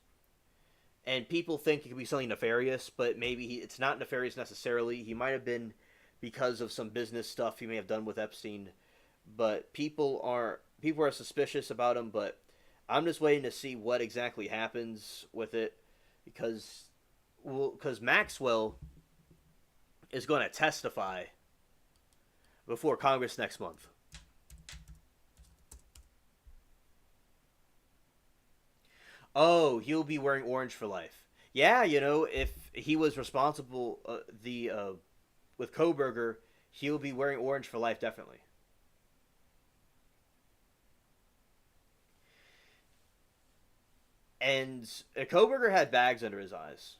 and people think it could be something nefarious, but maybe it's not nefarious necessarily. He might have been because of some business stuff he may have done with Epstein, but people are suspicious about him. But I'm just waiting to see what exactly happens with it because because Maxwell is going to testify before Congress next month. Oh, he'll be wearing orange for life. Yeah, if he was responsible, the with Koberger, he'll be wearing orange for life, definitely. And Koberger had bags under his eyes.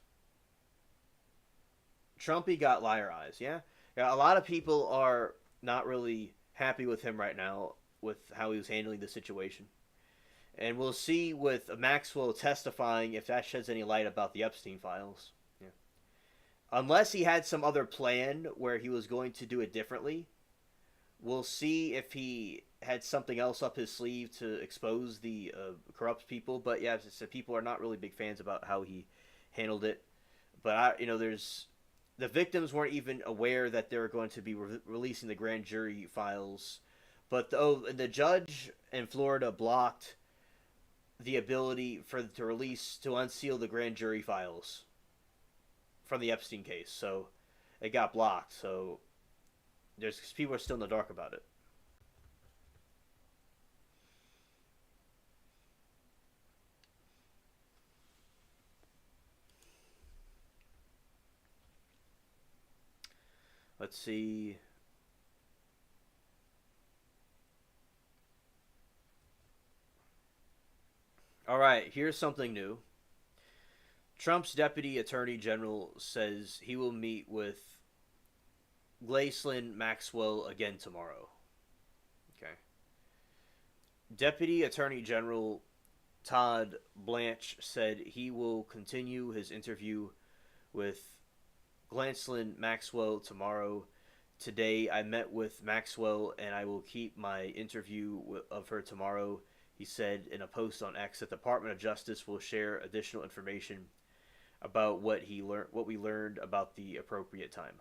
Trumpy got liar eyes. Yeah, yeah. A lot of people are not really happy with him right now with how he was handling the situation. And we'll see with Maxwell testifying if that sheds any light about the Epstein files. Yeah. Unless he had some other plan where he was going to do it differently, we'll see if he had something else up his sleeve to expose the corrupt people. But yeah, as I said, people are not really big fans about how he handled it. But there's the victims weren't even aware that they were going to be releasing the grand jury files. But the judge in Florida blocked the ability for to release to unseal the grand jury files from the Epstein case. So it got blocked. So there's people are still in the dark about it. Let's see. All right, here's something new. Trump's deputy attorney general says he will meet with Ghislaine Maxwell again tomorrow. Okay. Deputy Attorney General Todd Blanche said he will continue his interview with Ghislaine Maxwell tomorrow. Today I met with Maxwell and I will keep my interview of her tomorrow. He said in a post on X that the Department of Justice will share additional information about what we learned about the appropriate time.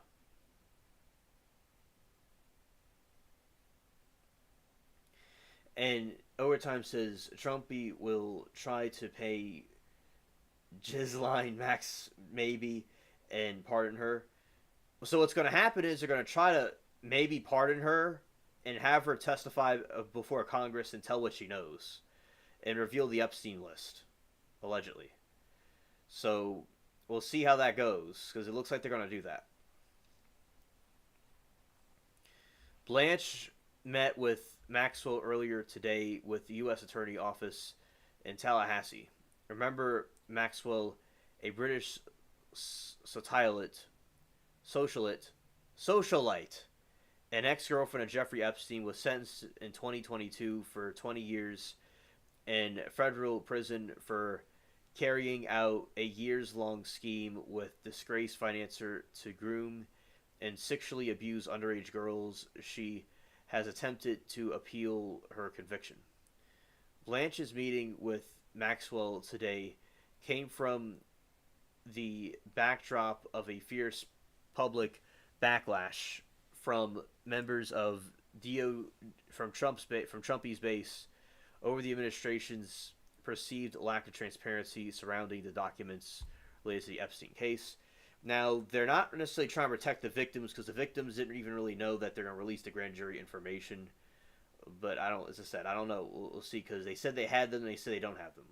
And Overtime says Trumpy will try to pay Ghislaine Max maybe and pardon her. So what's going to happen is they're going to try to maybe pardon her, and have her testify before Congress and tell what she knows and reveal the Epstein list, allegedly. So we'll see how that goes because it looks like they're going to do that. Blanche met with Maxwell earlier today with the U.S. Attorney Office in Tallahassee. Remember, Maxwell, a British socialite, socialite, an ex-girlfriend of Jeffrey Epstein, was sentenced in 2022 for 20 years in federal prison for carrying out a years-long scheme with disgraced financier to groom and sexually abuse underage girls. She has attempted to appeal her conviction. Blanche's meeting with Maxwell today came from the backdrop of a fierce public backlash from members of from Trumpy's base over the administration's perceived lack of transparency surrounding the documents related to the Epstein case. Now, they're not necessarily trying to protect the victims because the victims didn't even really know that they're going to release the grand jury information. But I don't, as I said, I don't know. We'll see because they said they had them and they said they don't have them.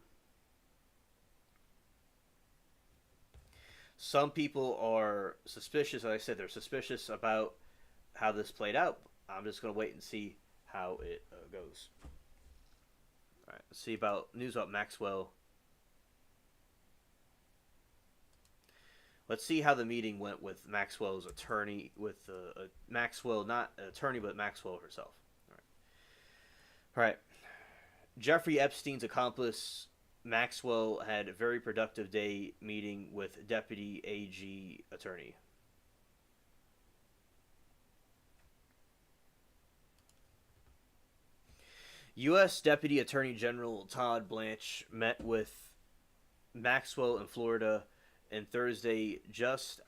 Some people are suspicious. Like I said, they're suspicious about how this played out. I'm just going to wait and see how it goes. All right, let's see about news about Maxwell. Let's see how the meeting went with Maxwell's attorney, with Maxwell, not an attorney, but Maxwell herself. All right. Jeffrey Epstein's accomplice, Maxwell, had a very productive day meeting with Deputy AG Attorney. U.S. Deputy Attorney General Todd Blanche met with Maxwell in Florida on Thursday, just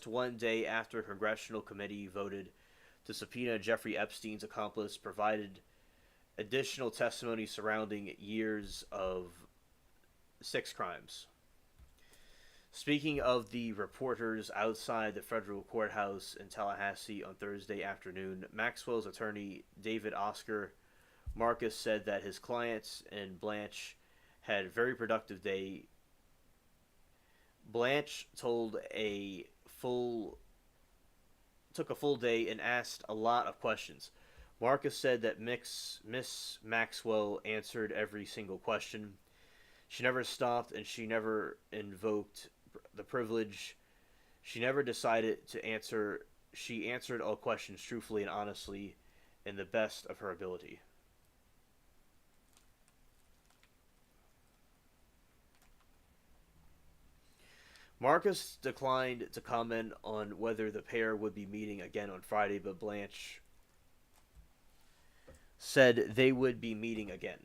1 day after a congressional committee voted to subpoena Jeffrey Epstein's accomplice, provided additional testimony surrounding years of sex crimes. Speaking of the reporters outside the federal courthouse in Tallahassee on Thursday afternoon, Maxwell's attorney, David Oscar Marcus, said that his clients and Blanche had a very productive day. Blanche took a full day and asked a lot of questions. Marcus said that Miss Maxwell answered every single question. She never stopped and she never invoked the privilege. She never decided to answer. She answered all questions truthfully and honestly in the best of her ability. Marcus declined to comment on whether the pair would be meeting again on Friday, but Blanche said they would be meeting again.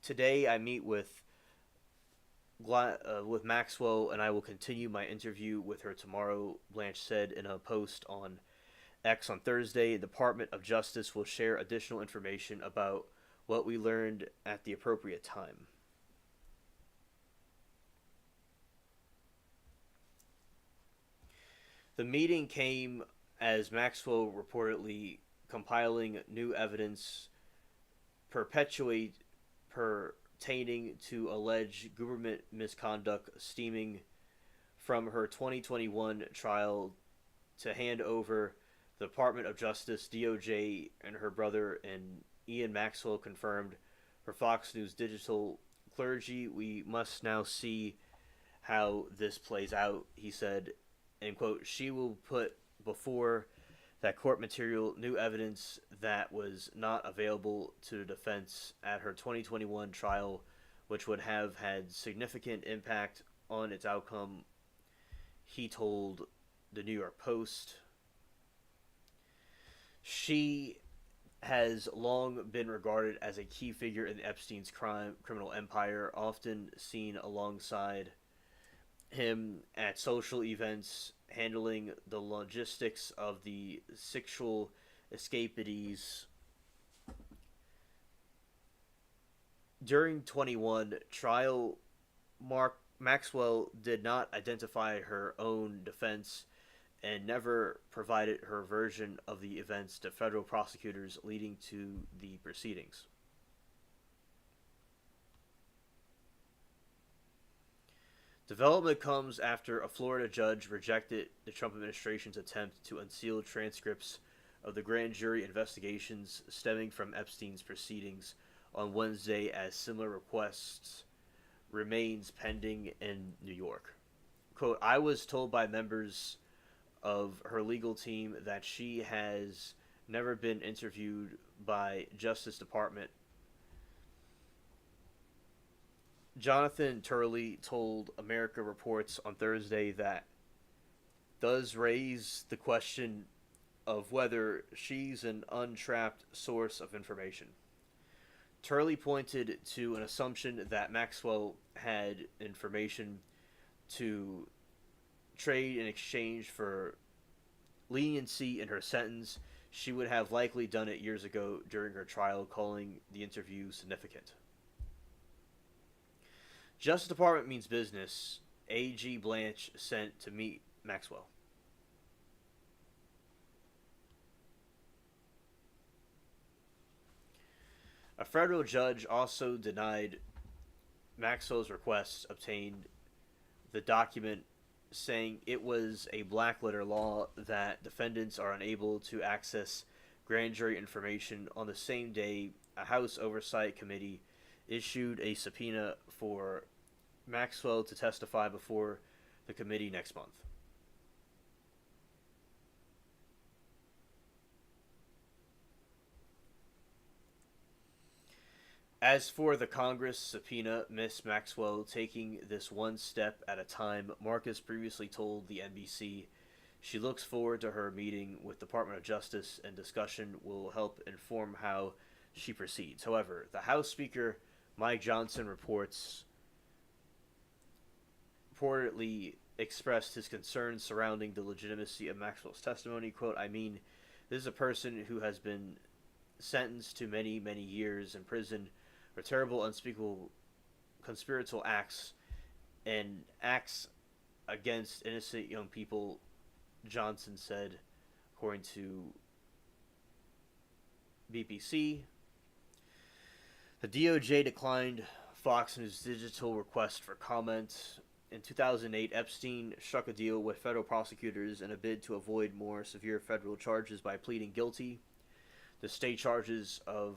Today I meet with Maxwell and I will continue my interview with her tomorrow, Blanche said in a post on X on Thursday. The Department of Justice will share additional information about what we learned at the appropriate time. The meeting came as Maxwell reportedly compiling new evidence pertaining to alleged government misconduct stemming from her 2021 trial to hand over the Department of Justice, DOJ, and her brother and Ian Maxwell confirmed for Fox News Digital. Clergy, we must now see how this plays out, he said. And quote, she will put before that court material new evidence that was not available to the defense at her 2021 trial, which would have had significant impact on its outcome, he told the New York Post. She has long been regarded as a key figure in Epstein's criminal empire, often seen alongside him at social events, handling the logistics of the sexual escapees. During 21 trial, Maxwell did not identify her own defense and never provided her version of the events to federal prosecutors leading to the proceedings. Development comes after a Florida judge rejected the Trump administration's attempt to unseal transcripts of the grand jury investigations stemming from Epstein's proceedings on Wednesday, as similar requests remains pending in New York. Quote, I was told by members of her legal team that she has never been interviewed by Justice Department. Jonathan Turley told America Reports on Thursday that does raise the question of whether she's an untrapped source of information. Turley pointed to an assumption that Maxwell had information to trade in exchange for leniency in her sentence. She would have likely done it years ago during her trial, calling the interview significant. Justice Department means business. A.G. Blanche sent to meet Maxwell. A federal judge also denied Maxwell's request, obtained the document, saying it was a black letter law that defendants are unable to access grand jury information. On the same day, a House Oversight Committee issued a subpoena for Maxwell to testify before the committee next month. As for the Congress subpoena, Miss Maxwell taking this one step at a time. Marcus previously told the NBC she looks forward to her meeting with Department of Justice, and discussion will help inform how she proceeds. However, the House Speaker, Mike Johnson, reportedly expressed his concerns surrounding the legitimacy of Maxwell's testimony. Quote, I mean, this is a person who has been sentenced to many, many years in prison for terrible, unspeakable conspiratorial acts and acts against innocent young people, Johnson said, according to BBC. The DOJ declined Fox News Digital request for comment. In 2008, Epstein struck a deal with federal prosecutors in a bid to avoid more severe federal charges by pleading guilty to state charges of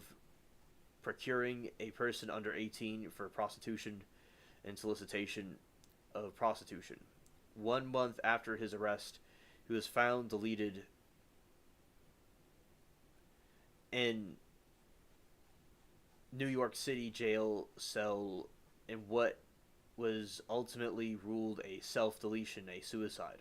procuring a person under 18 for prostitution and solicitation of prostitution. 1 month after his arrest, he was found deleted in New York City jail cell in what was ultimately ruled a self-deletion, a suicide.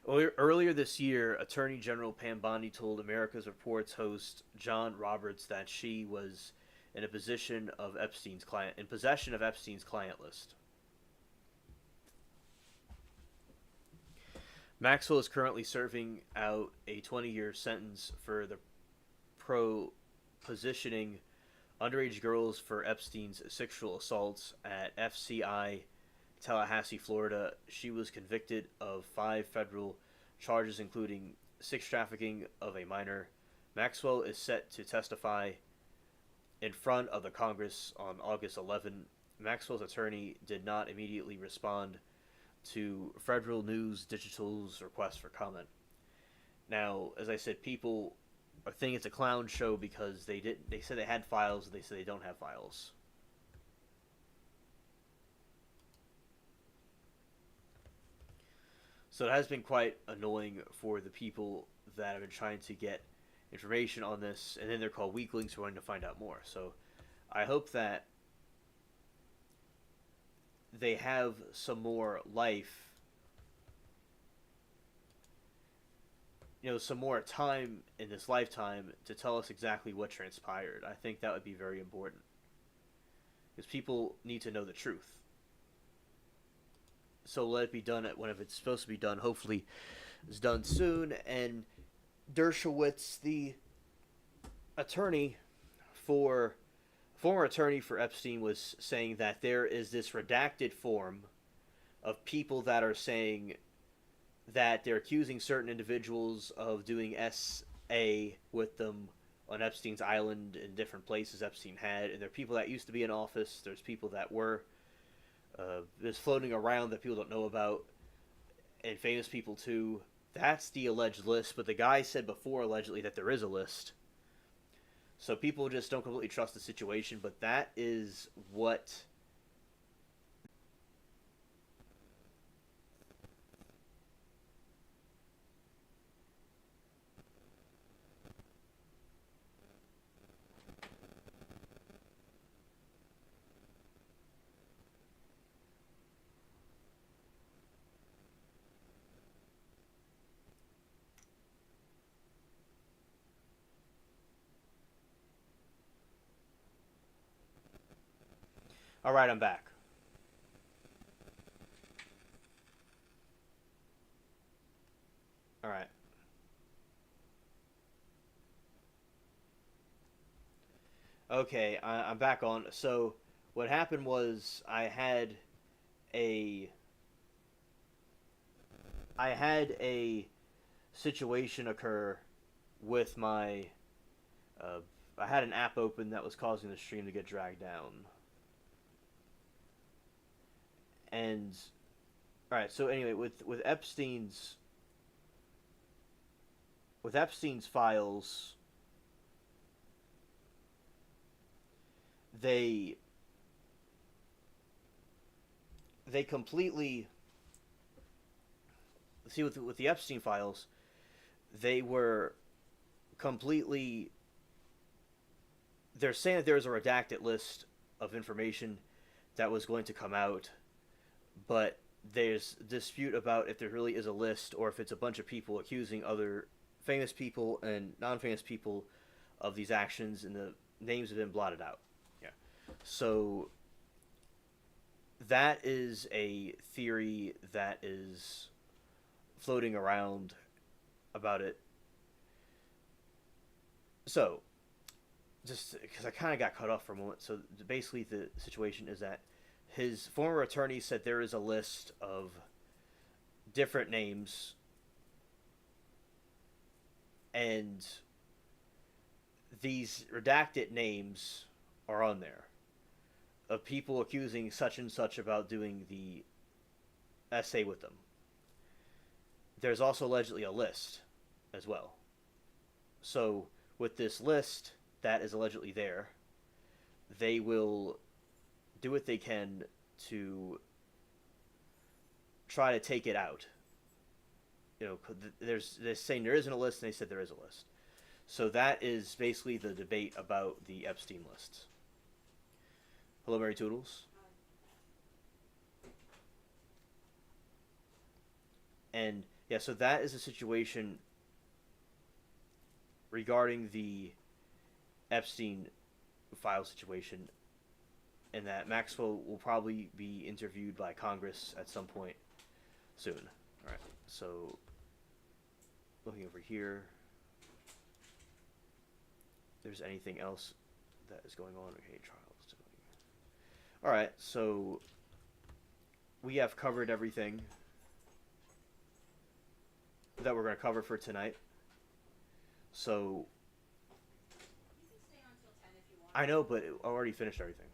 Earlier this year, Attorney General Pam Bondi told America's Reports host John Roberts that she was in possession of Epstein's client list. Maxwell is currently serving out a 20-year sentence for the positioning underage girls for Epstein's sexual assaults at FCI Tallahassee, Florida. She was convicted of 5 federal charges, including sex trafficking of a minor. Maxwell is set to testify in front of the Congress on August 11. Maxwell's attorney did not immediately respond to Federal News Digital's request for comment. Now, as I said, people think it's a clown show because they said they had files, they said they don't have files. So it has been quite annoying for the people that have been trying to get information on this, and then they're called weaklings who are wanting to find out more. So I hope that they have some more life, some more time in this lifetime to tell us exactly what transpired. I think that would be very important, because people need to know the truth. So let it be done when it's supposed to be done. Hopefully it's done soon. And Dershowitz, the former attorney for Epstein, was saying that there is this redacted form of people that are saying that they're accusing certain individuals of doing SA with them on Epstein's island in different places Epstein had, and there are people that used to be in office. There's people that were just floating around that people don't know about, and famous people too. That's the alleged list, but the guy said before allegedly that there is a list. So people just don't completely trust the situation, but that is what. All right, I'm back. All right. Okay, I'm back on. So what happened was a I had a situation occur with my uh, I had an app open that was causing the stream to get dragged down. And all right, so anyway, with Epstein's files, they they completely see with the Epstein files, they were completely they're saying that there was a redacted list of information that was going to come out, but there's dispute about if there really is a list or if it's a bunch of people accusing other famous people and non-famous people of these actions, and the names have been blotted out. Yeah. So that is a theory that is floating around about it. So, just because I kind of got cut off for a moment, so basically the situation is that his former attorney said there is a list of different names, and these redacted names are on there of people accusing such and such about doing the essay with them. There's also allegedly a list as well. So with this list that is allegedly there, they will do what they can to try to take it out. You know, they're saying there isn't a list, and they said there is a list. So that is basically the debate about the Epstein lists. Hello, Mary Toodles. And yeah, so that is a situation regarding the Epstein file situation, and that Maxwell will probably be interviewed by Congress at some point soon. All right, so looking over here, if there's anything else that is going on. Okay, trials. All right, so we have covered everything that we're going to cover for tonight. So I know, but I already finished everything.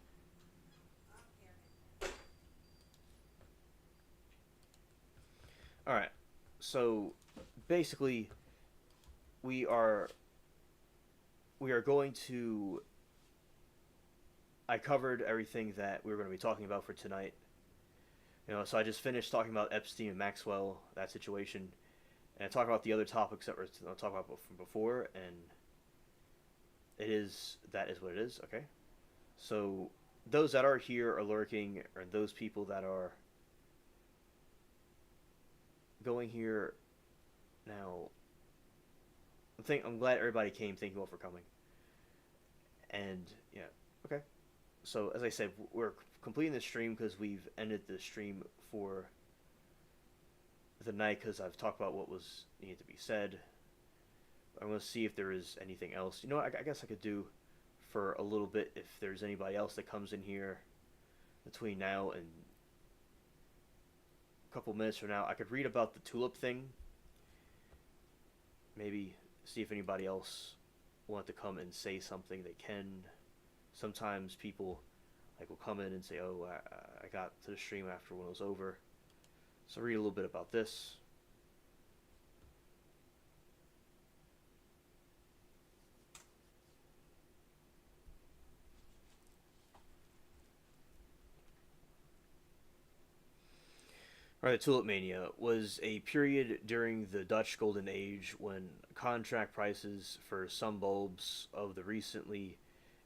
All right, so basically, we are we are going to. I covered everything that we were going to be talking about for tonight. You know, so I just finished talking about Epstein and Maxwell, that situation, and I talked about the other topics that we're talking about from before, and that is what it is. Okay, so those that are here are lurking, or those people that are going here now. I'm glad everybody came. Thank you all for coming. And yeah, okay. So as I said, we're completing the stream because we've ended the stream for the night because I've talked about what was needed to be said. I'm going to see if there is anything else. You know what? I guess I could do for a little bit if there's anybody else that comes in here between now and couple minutes from now, I could read about the tulip thing. Maybe see if anybody else want to come and say something. They can. Sometimes people like will come in and say, "Oh, I got to the stream after when it was over." So read a little bit about this. All right, the Tulip Mania was a period during the Dutch Golden Age when contract prices for some bulbs of the recently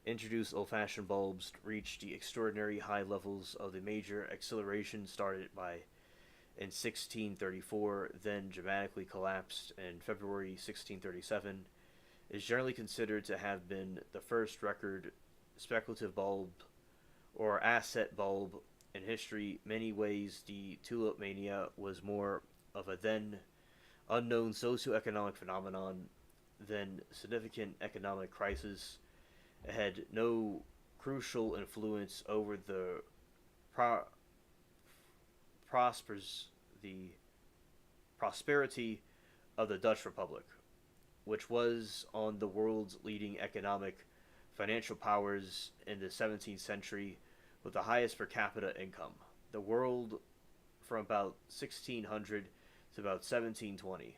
introduced old-fashioned bulbs reached the extraordinary high levels of the major acceleration started by in 1634, then dramatically collapsed in February 1637, is generally considered to have been the first record speculative bulb or asset bulb in history. Many ways, the tulip mania was more of a then unknown socioeconomic phenomenon than significant economic crisis. It had no crucial influence over the pro- prospers the prosperity of the Dutch Republic, which was on the world's leading economic financial powers in the 17th century with the highest per capita income. The world from about 1600 to about 1720.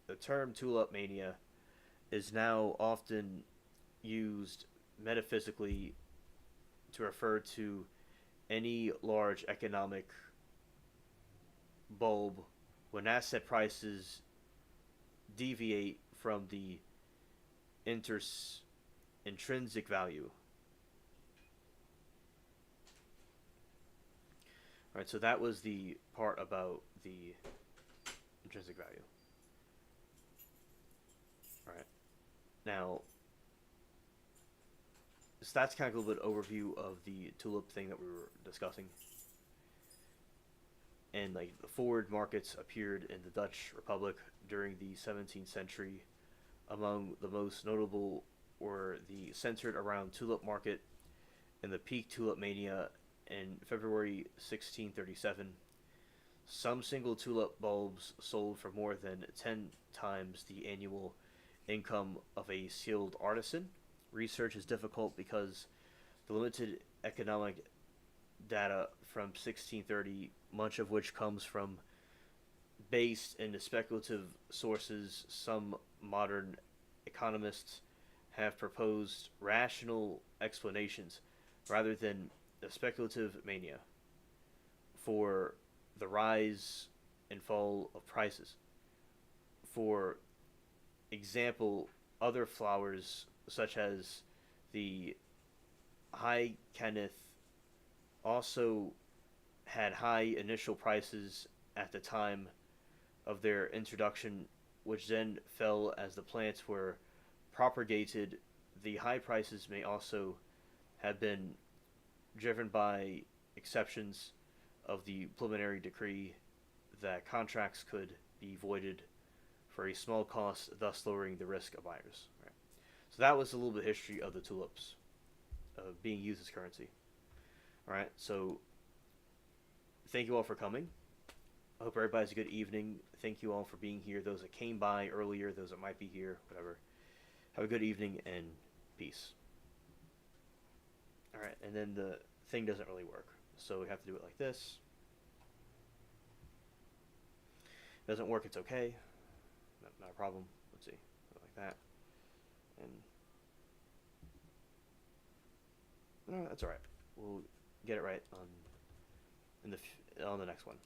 The term tulip mania is now often used metaphysically to refer to any large economic bulb when asset prices deviate from the intrinsic value. All right, so that was the part about the intrinsic value. All right, now so that's kind of a little bit overview of the tulip thing that we were discussing. And like the forward markets appeared in the Dutch Republic during the 17th century. Among the most notable were the centered around tulip market and the peak tulip mania in February 1637. Some single tulip bulbs sold for more than 10 times the annual income of a skilled artisan. Research is difficult because the limited economic data from 1630, much of which comes from based in the speculative sources. Some modern economists have proposed rational explanations rather than the speculative mania for the rise and fall of prices. For example, other flowers such as the high Kenneth also had high initial prices at the time of their introduction, which then fell as the plants were propagated. The high prices may also have been driven by exceptions of the preliminary decree that contracts could be voided for a small cost, thus lowering the risk of buyers. Right. So that was a little bit of history of the tulips being used as currency. All right, so thank you all for coming. I hope everybody has a good evening. Thank you all for being here. Those that came by earlier, those that might be here, whatever. Have a good evening and peace. All right, and then the thing doesn't really work, so we have to do it like this. Doesn't work, it's okay. Not a problem. Let's see, like that, and no, that's all right. We'll get it right on the next one.